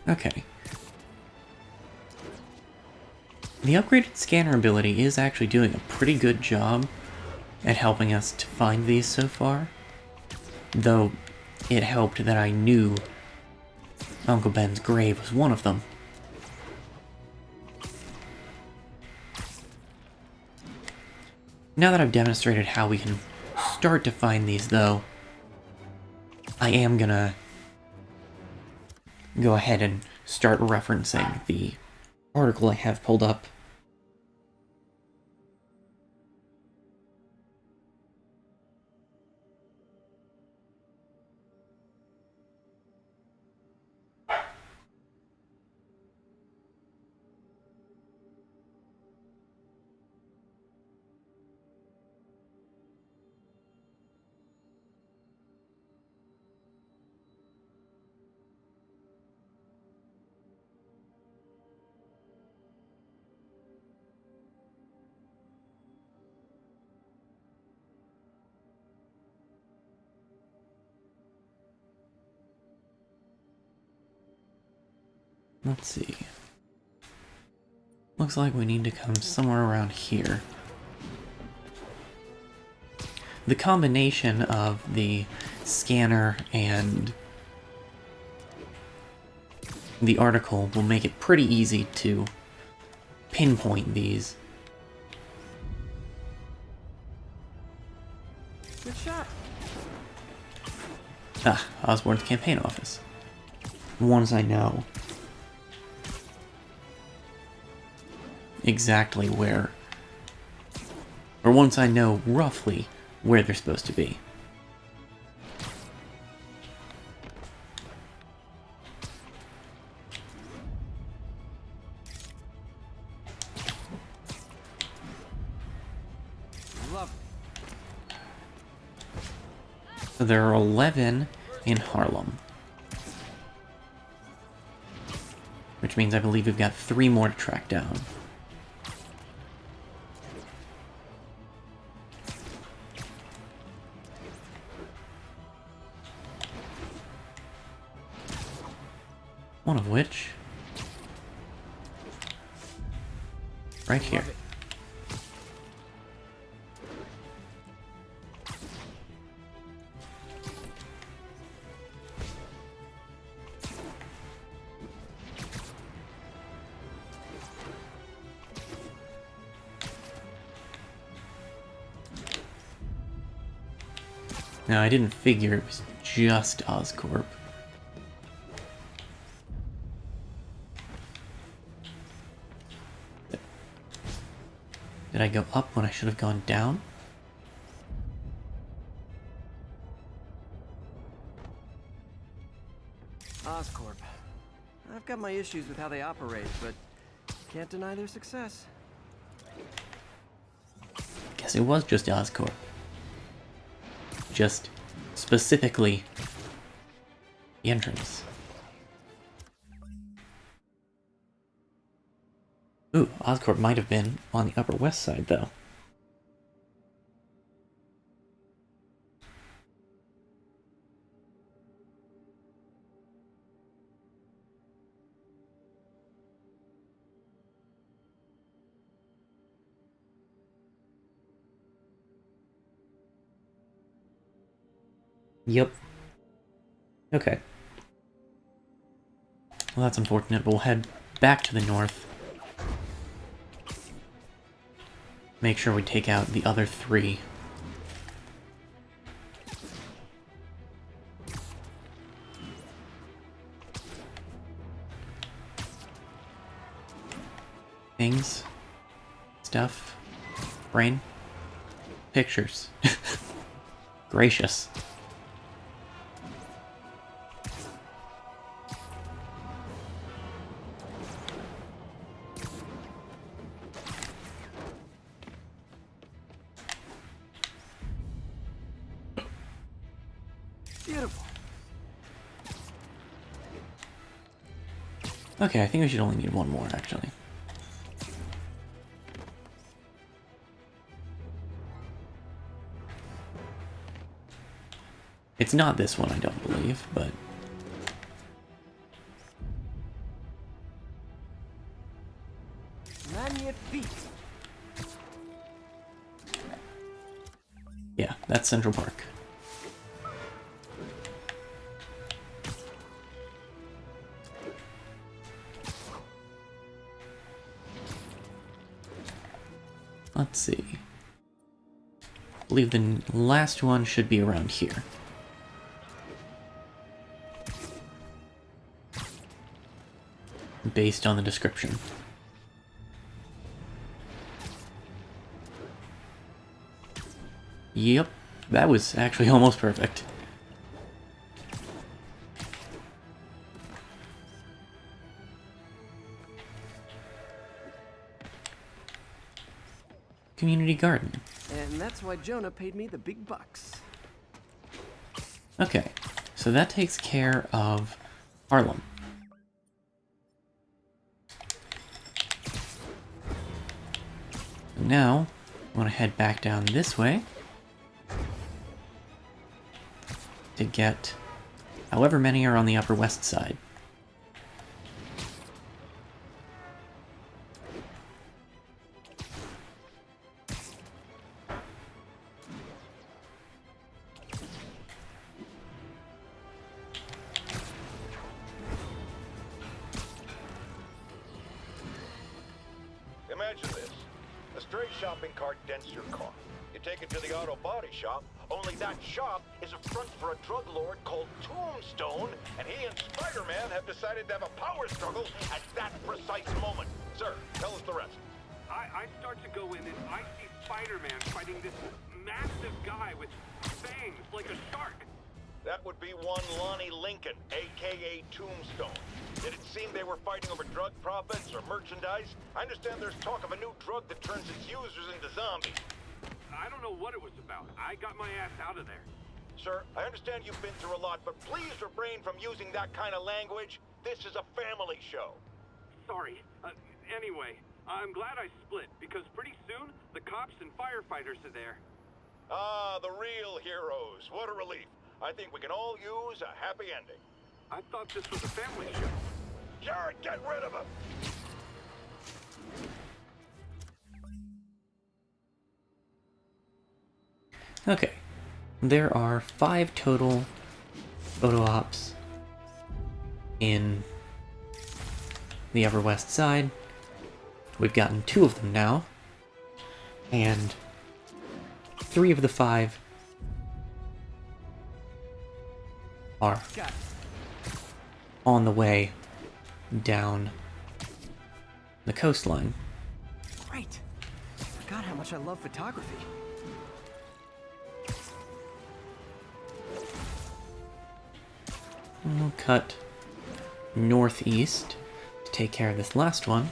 Speaker 1: Okay. The upgraded scanner ability is actually doing a pretty good job at helping us to find these so far. Though it helped that I knew Uncle Ben's grave was one of them. Now that I've demonstrated how we can start to find these, though, I am gonna go ahead and start referencing the article I have pulled up. Let's see. Looks like we need to come somewhere around here. The combination of the scanner and the article will make it pretty easy to pinpoint these.
Speaker 2: Good shot.
Speaker 1: Ah, Osborne's campaign office. Ones I know exactly where, or once I know roughly where they're supposed to be.
Speaker 2: Love.
Speaker 1: So there are 11 in Harlem, which means I believe we've got 3 more to track down. One of which, right here. Now, I didn't figure it was just Oscorp. Did I go up when I should have gone down?
Speaker 2: Oscorp. I've got my issues with how they operate, but can't deny their success.
Speaker 1: Guess it was just Oscorp. Just specifically the entrance. Ooh, Oscorp might have been on the Upper West Side, though. Yep. Okay. Well, that's unfortunate, but we'll head back to the north. Make sure we take out the other 3. paintings, stuff, brain, pictures. Gracious.
Speaker 2: Beautiful.
Speaker 1: Okay, I think we should only need one more, actually. It's not this one, I don't believe, but...
Speaker 2: Magnifique.
Speaker 1: yeah, that's Central Park. Let's see. I believe the last one should be around here. Based on the description. Yep, that was actually almost perfect. Community garden.
Speaker 2: And that's why Jonah paid me the big bucks.
Speaker 1: Okay, so that takes care of Harlem. Now, I want to head back down this way to get however many are on the Upper West Side.
Speaker 3: Imagine this. A stray shopping cart dents your car. You take it to the auto body shop, only that shop is a front for a drug lord called Tombstone, and he and Spider-Man have decided to have a power struggle at that precise moment. Sir, tell us the rest.
Speaker 5: I start to go in and I see Spider-Man fighting this massive guy with fangs like a shark.
Speaker 3: That would be one Lonnie Lincoln, a.k.a. Tombstone. Did it seem they were fighting over drug profits or merchandise? I understand there's talk of a new drug that turns its users into zombies.
Speaker 5: I don't know what it was about. I got my ass out of there.
Speaker 3: Sir, I understand you've been through a lot, but please refrain from using that kind of language. This is a family show.
Speaker 5: Sorry. Anyway, I'm glad I split, because pretty soon, the cops and firefighters are there.
Speaker 3: Ah, the real heroes. What a relief. I think we can all use a happy ending.
Speaker 5: I thought this was a family show.
Speaker 3: Jared, get rid of him!
Speaker 1: Okay, there are 5 total photo ops in the Upper West Side. We've gotten 2 of them now, and 3 of the 5 are
Speaker 2: Got it.
Speaker 1: on the way down the coastline.
Speaker 2: Great. Forgot how much I love photography.
Speaker 1: We'll cut northeast to take care of this last one.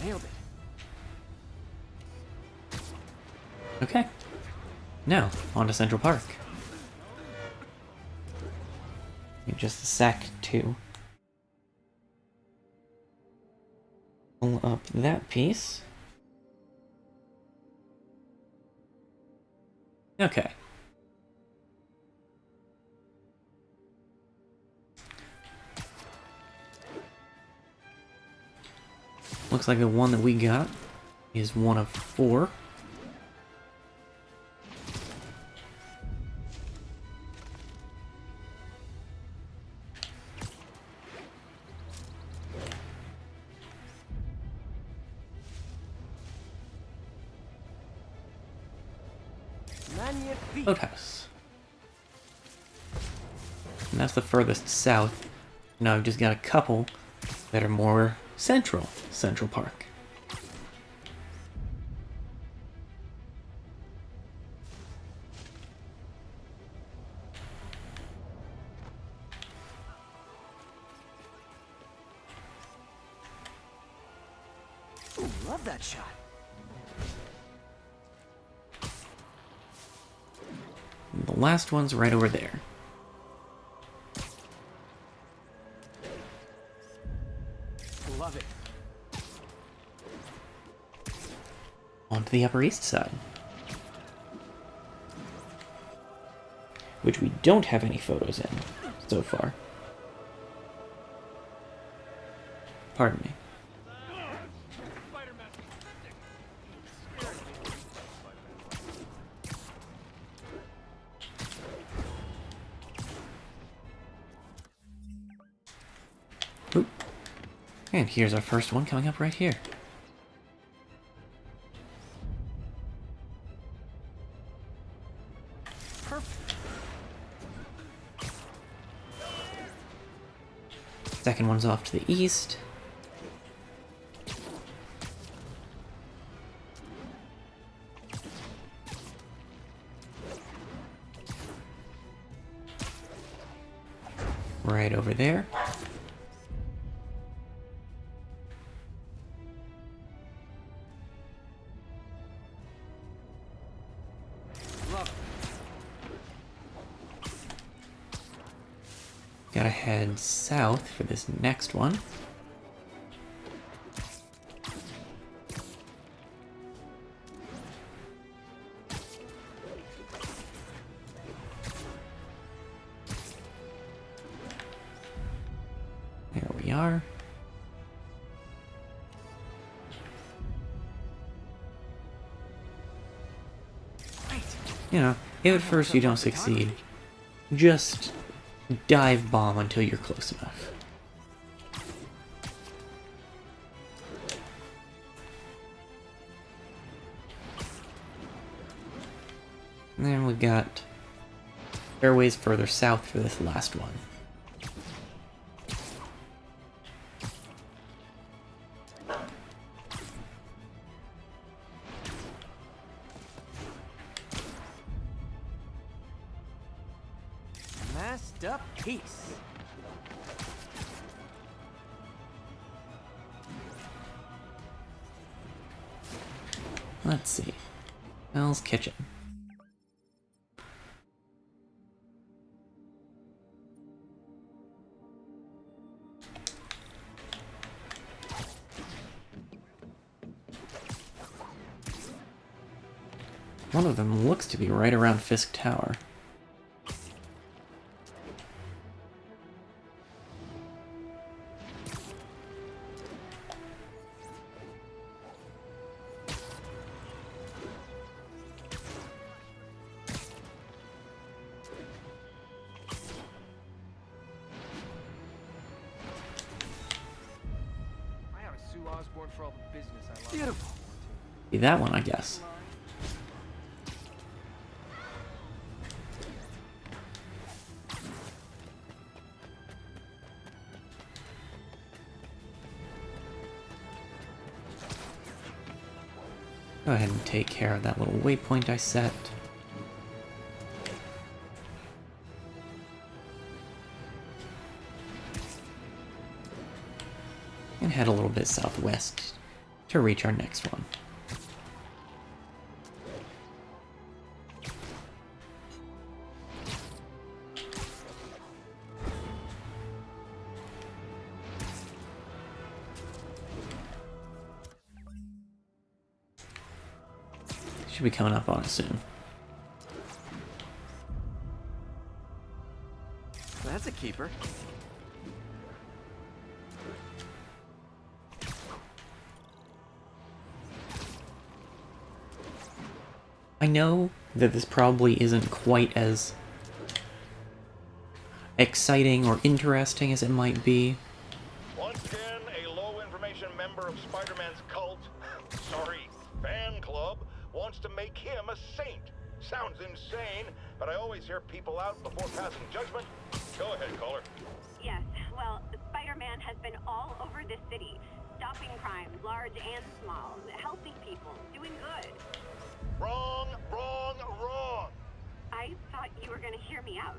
Speaker 2: Nailed it.
Speaker 1: Okay. Now, on to Central Park. In just a sec to pull up that piece. Okay. Looks like the one that we got is one of 4.
Speaker 2: Magnifique.
Speaker 1: boathouse. And that's the furthest south. Now I've just got a couple that are more Central Park.
Speaker 2: Ooh, love that shot.
Speaker 1: And the last one's right over there.
Speaker 2: Love it.
Speaker 1: On to the Upper East Side, which we don't have any photos in so far. Pardon me. Oop. And here's our first one coming up right here.
Speaker 2: Perfect.
Speaker 1: Second one's off to the east. Right over there.
Speaker 2: Love it.
Speaker 1: Gotta head south for this next one. There we are.
Speaker 2: Right.
Speaker 1: You know, if at first you don't succeed, just dive bomb until you're close enough. And then we've got airways further south for this last one.
Speaker 2: Masked up piece.
Speaker 1: Let's see. Hell's Kitchen. One of them looks to be right around Fisk Tower.
Speaker 2: I ought to sue Osborne for all the business I love. Beautiful.
Speaker 1: Be that one, I guess. Go ahead and take care of that little waypoint I set. And head a little bit southwest to reach our next one. Should be coming up on it soon.
Speaker 2: That's a keeper.
Speaker 1: I know that this probably isn't quite as exciting or interesting as it might be.
Speaker 3: Once again, a low-information member of Spider-Man's cult, sorry, fan club, wants to make him a saint. sounds insane, but I always hear people out before passing judgment. Go ahead, caller.
Speaker 8: Yes, well, Spider-Man has been all over this city, stopping crimes, large and small, helping people, doing good.
Speaker 3: Wrong, wrong, wrong.
Speaker 8: I thought you were gonna hear me out.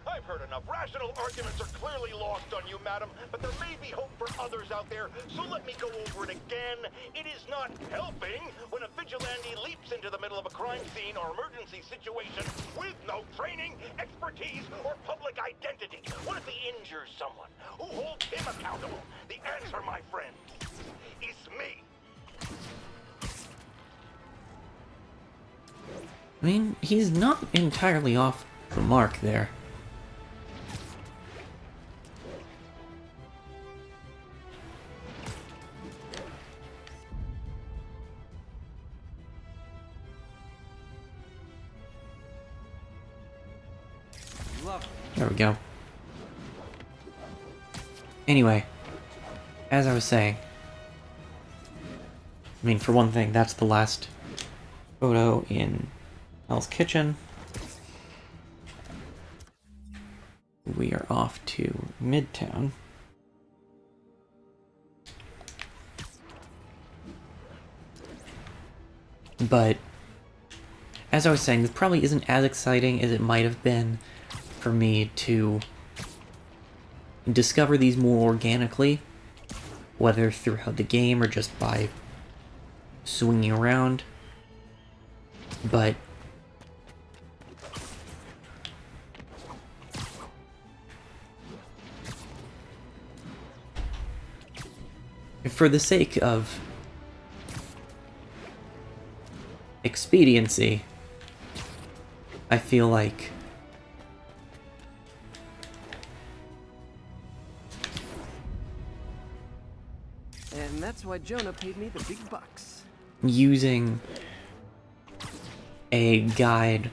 Speaker 3: I've heard enough. Rational arguments are clearly lost on you, madam, but there may be hope for others out there, so let me go over it again. It is not helping when a vigilante leaps into the middle of a crime scene or emergency situation with no training, expertise, or public identity. What if he injures someone? Who holds him accountable? The answer, my friend, is me.
Speaker 1: I mean, he's not entirely off the mark there. There we go. Anyway, as I was saying, I mean, for one thing, that's the last photo in Hell's Kitchen. We are off to Midtown. But, as I was saying, this probably isn't as exciting as it might have been for me to discover these more organically, whether throughout the game or just by swinging around. But for the sake of expediency, I feel like
Speaker 2: And that's why Jonah paid me the big bucks.
Speaker 1: using a guide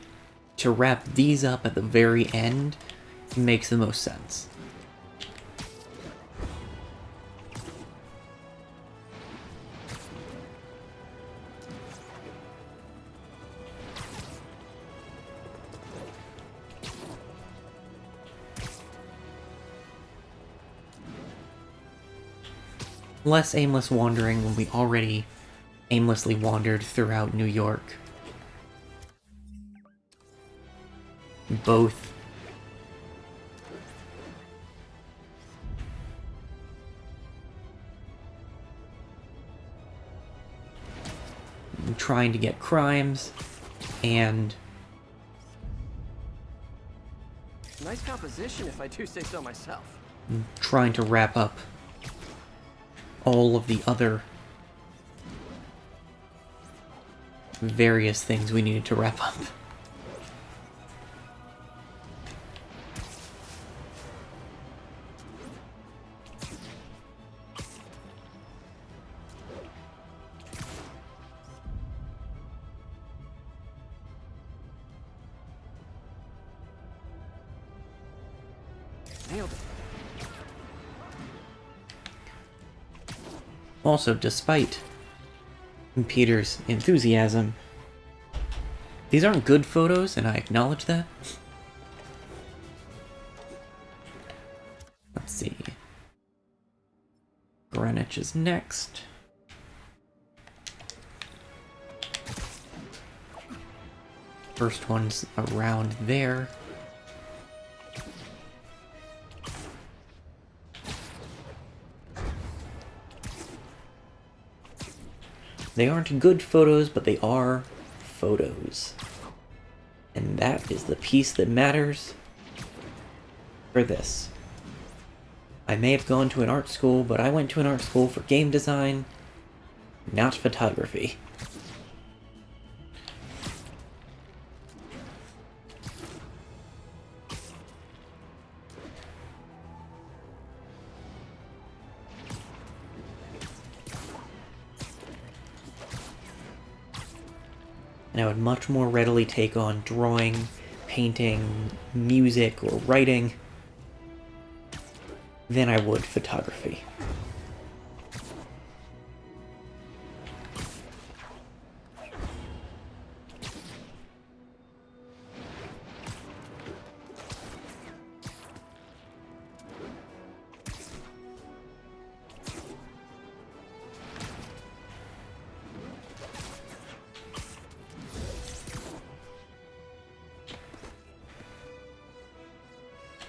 Speaker 1: to wrap these up at the very end makes the most sense. Less aimless wandering when we already aimlessly wandered throughout New York. Both trying to get crimes and
Speaker 2: Nice composition, if I do say so myself.
Speaker 1: trying to wrap up all of the other various things we needed to wrap up.
Speaker 2: Nailed it.
Speaker 1: Also, despite Peter's enthusiasm, these aren't good photos, and I acknowledge that. Let's see. Greenwich is next. First one's around there. They aren't good photos, but they are photos. And that is the piece that matters for this. I may have gone to an art school, but I went to an art school for game design, not photography. And I would much more readily take on drawing, painting, music, or writing than I would photography.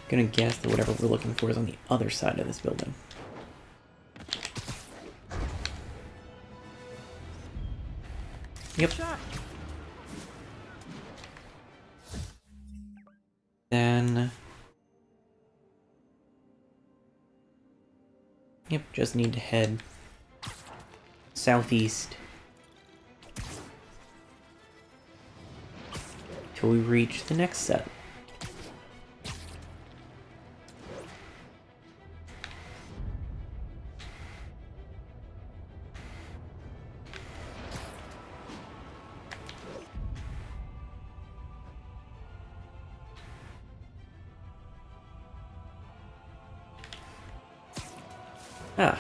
Speaker 1: Gonna guess that whatever we're looking for is on the other side of this building. Yep. Then... Yep, just need to head southeast till we reach the next set. Ah.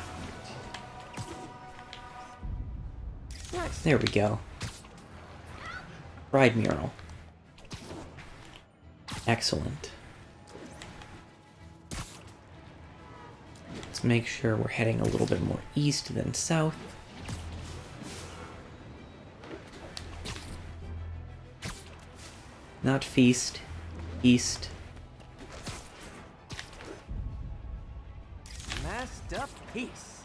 Speaker 2: Nice.
Speaker 1: There we go. Pride mural. Excellent. Let's make sure we're heading a little bit more east than south. Not feast. East.
Speaker 2: Masked up peace.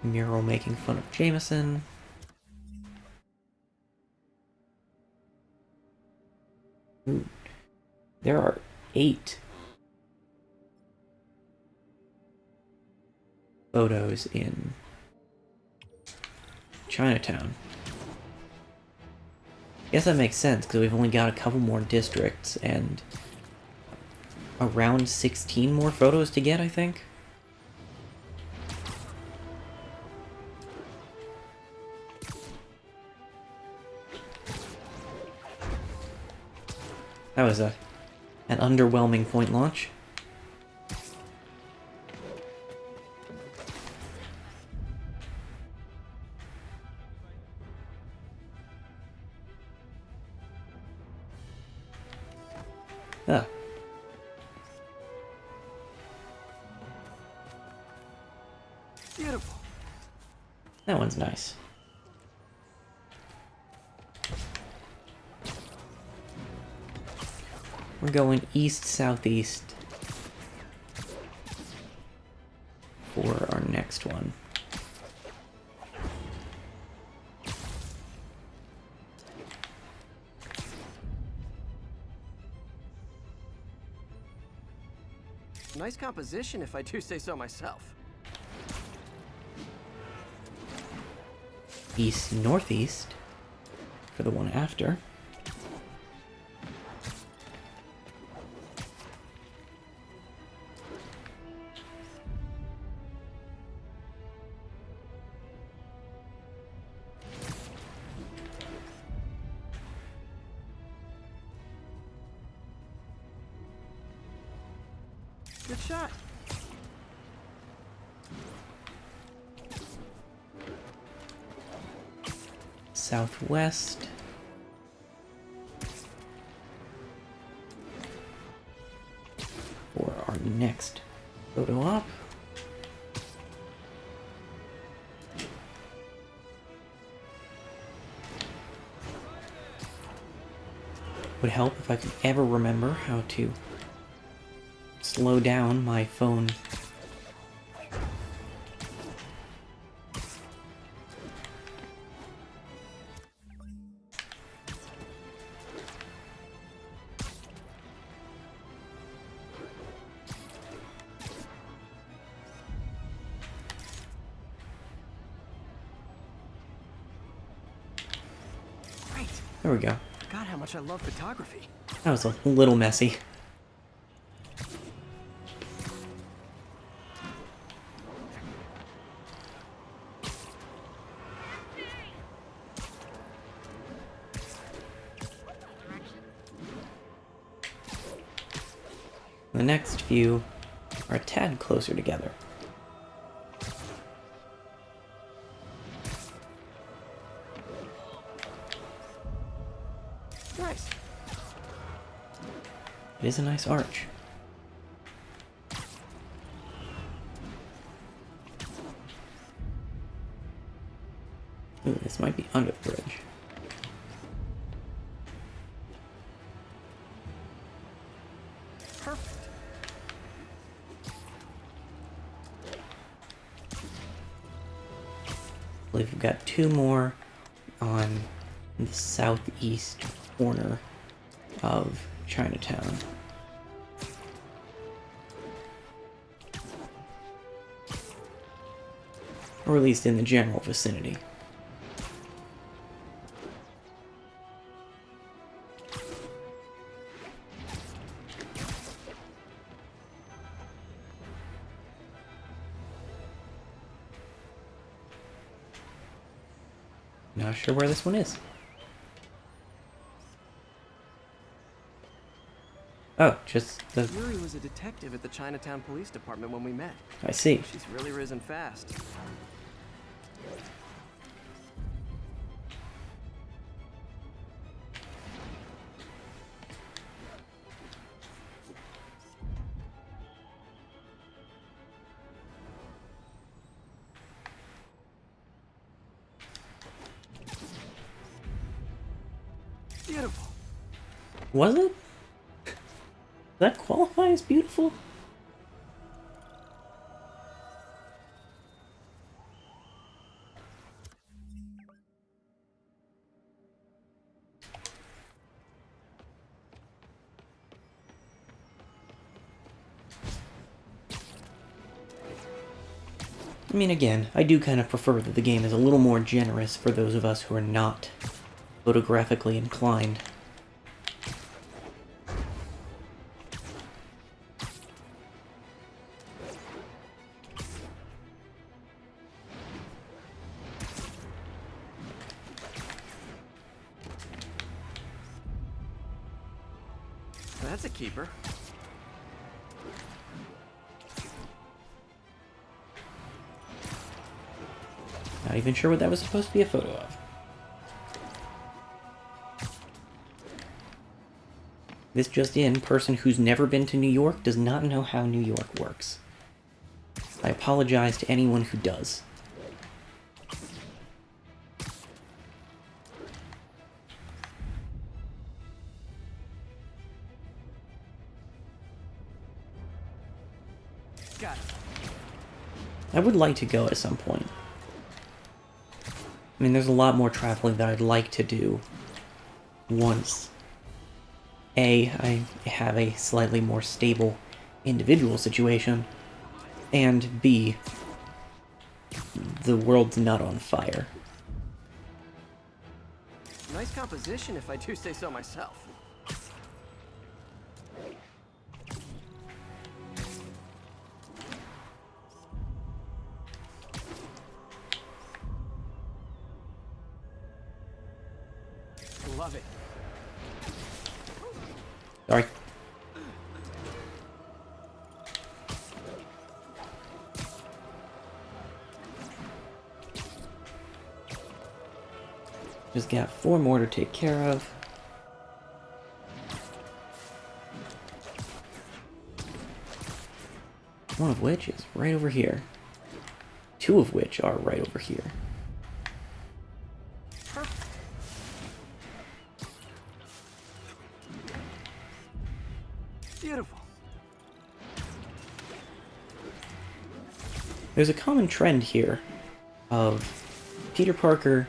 Speaker 1: Mural making fun of Jameson. Ooh. There are 8 photos in Chinatown. Guess that makes sense, because we've only got a couple more districts and around 16 more photos to get, I think. That was an underwhelming point launch. Ah.
Speaker 2: Beautiful.
Speaker 1: That one's nice. We're going east-southeast for our next one.
Speaker 2: Nice composition, if I do say so myself.
Speaker 1: East-northeast for the one after.
Speaker 2: Good shot.
Speaker 1: Southwest. For our next photo op. Would help if I could ever remember how to slow down my phone.
Speaker 2: Great.
Speaker 1: There we go.
Speaker 2: Forgot how much I love photography.
Speaker 1: That was a little messy. The next few are a tad closer together.
Speaker 2: Nice.
Speaker 1: It is a nice arch. Ooh, this might be under the bridge.
Speaker 2: Perfect.
Speaker 1: I believe we've got 2 more on the southeast corner of Chinatown. Or at least in the general vicinity. Not sure where this one is. Oh, just the...
Speaker 2: Yuri was a detective at the Chinatown Police Department when we met.
Speaker 1: I see.
Speaker 2: She's really risen fast. Beautiful.
Speaker 1: Was it? Does that qualify as beautiful? I mean, again, I do kind of prefer that the game is a little more generous for those of us who are not photographically inclined.
Speaker 2: That's a keeper.
Speaker 1: Not even sure what that was supposed to be a photo of. This just in, person who's never been to New York does not know how New York works. I apologize to anyone who does.
Speaker 2: Got it.
Speaker 1: I would like to go at some point. I mean, there's a lot more traveling that I'd like to do once A, I have a slightly more stable individual situation, and B, the world's not on fire.
Speaker 2: Nice composition, if I do say so myself. Love it.
Speaker 1: Sorry. Just got 4 more to take care of. One of which is right over here. 2 of which are right over here.
Speaker 2: Beautiful.
Speaker 1: There's a common trend here of Peter Parker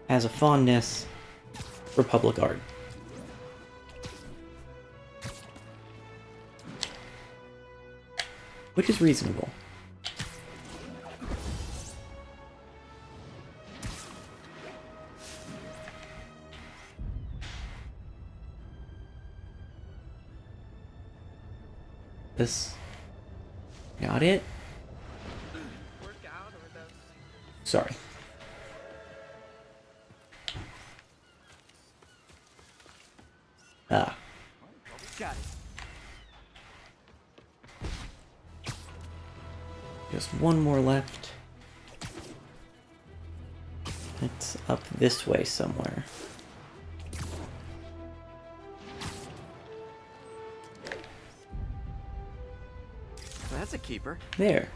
Speaker 1: has a fondness for public art. Which is reasonable. This... Got it? Sorry. Ah.
Speaker 2: Got it.
Speaker 1: Just one more left. It's up this way somewhere.
Speaker 2: That's a keeper.
Speaker 1: There.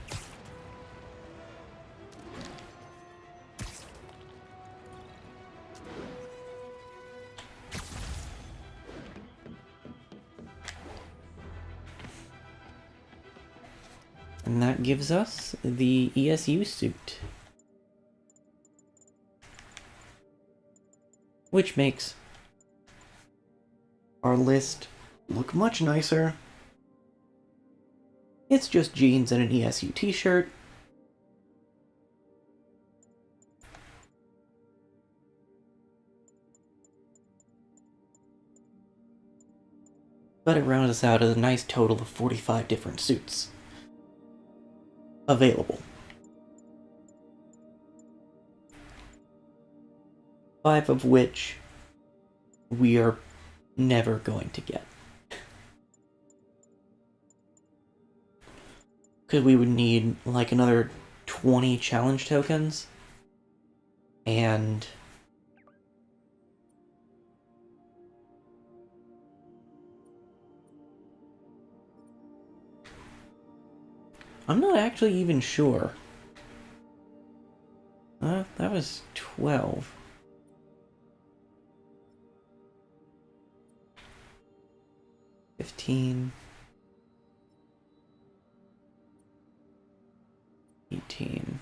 Speaker 1: And that gives us the ESU suit. Which makes our list look much nicer. It's just jeans and an ESU t-shirt. But it rounds us out as a nice total of 45 different suits available. 5 of which we are never going to get. Because we would need like another 20 challenge tokens. And I'm not actually even sure. That was 12. $15, 18,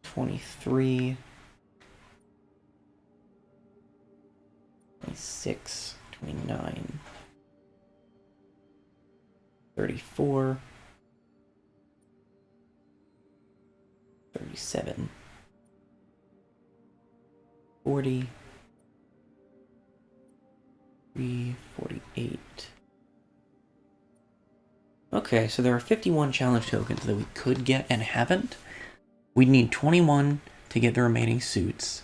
Speaker 1: 23, 26, 29, 34, 37, 40, 48. Okay, so there are 51 challenge tokens that we could get and haven't. We'd need 21 to get the remaining suits.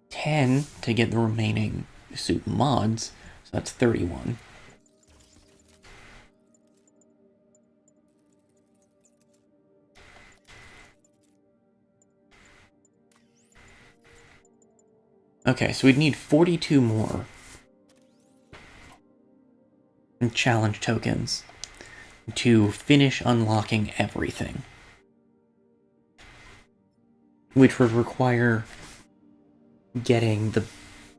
Speaker 1: 10 to get the remaining suit mods, so that's 31. Okay, so we'd need 42 more challenge tokens to finish unlocking everything. Which would require getting the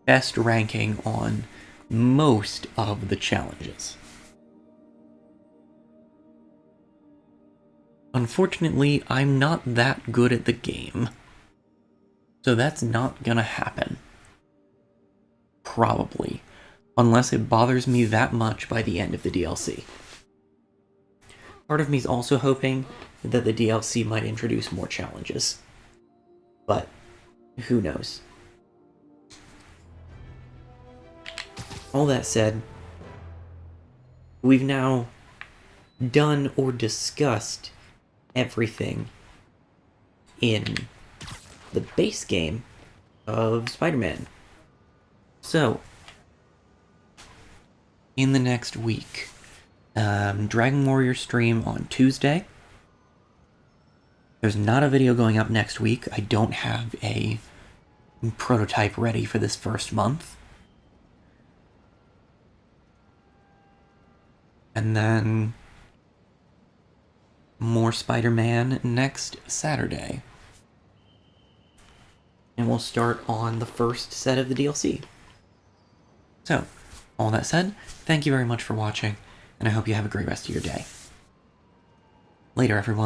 Speaker 1: best ranking on most of the challenges. Unfortunately, I'm not that good at the game, so that's not gonna happen. Probably. Unless it bothers me that much by the end of the DLC. Part of me is also hoping that the DLC might introduce more challenges. But, who knows? All that said, we've now done or discussed everything in the base game of Spider-Man. So, in the next week, Dragon Warrior stream on Tuesday. There's not a video going up next week. I don't have a prototype ready for this first month. And then more Spider-Man next Saturday. And we'll start on the first set of the DLC. So, all that said, thank you very much for watching, and I hope you have a great rest of your day. Later, everyone.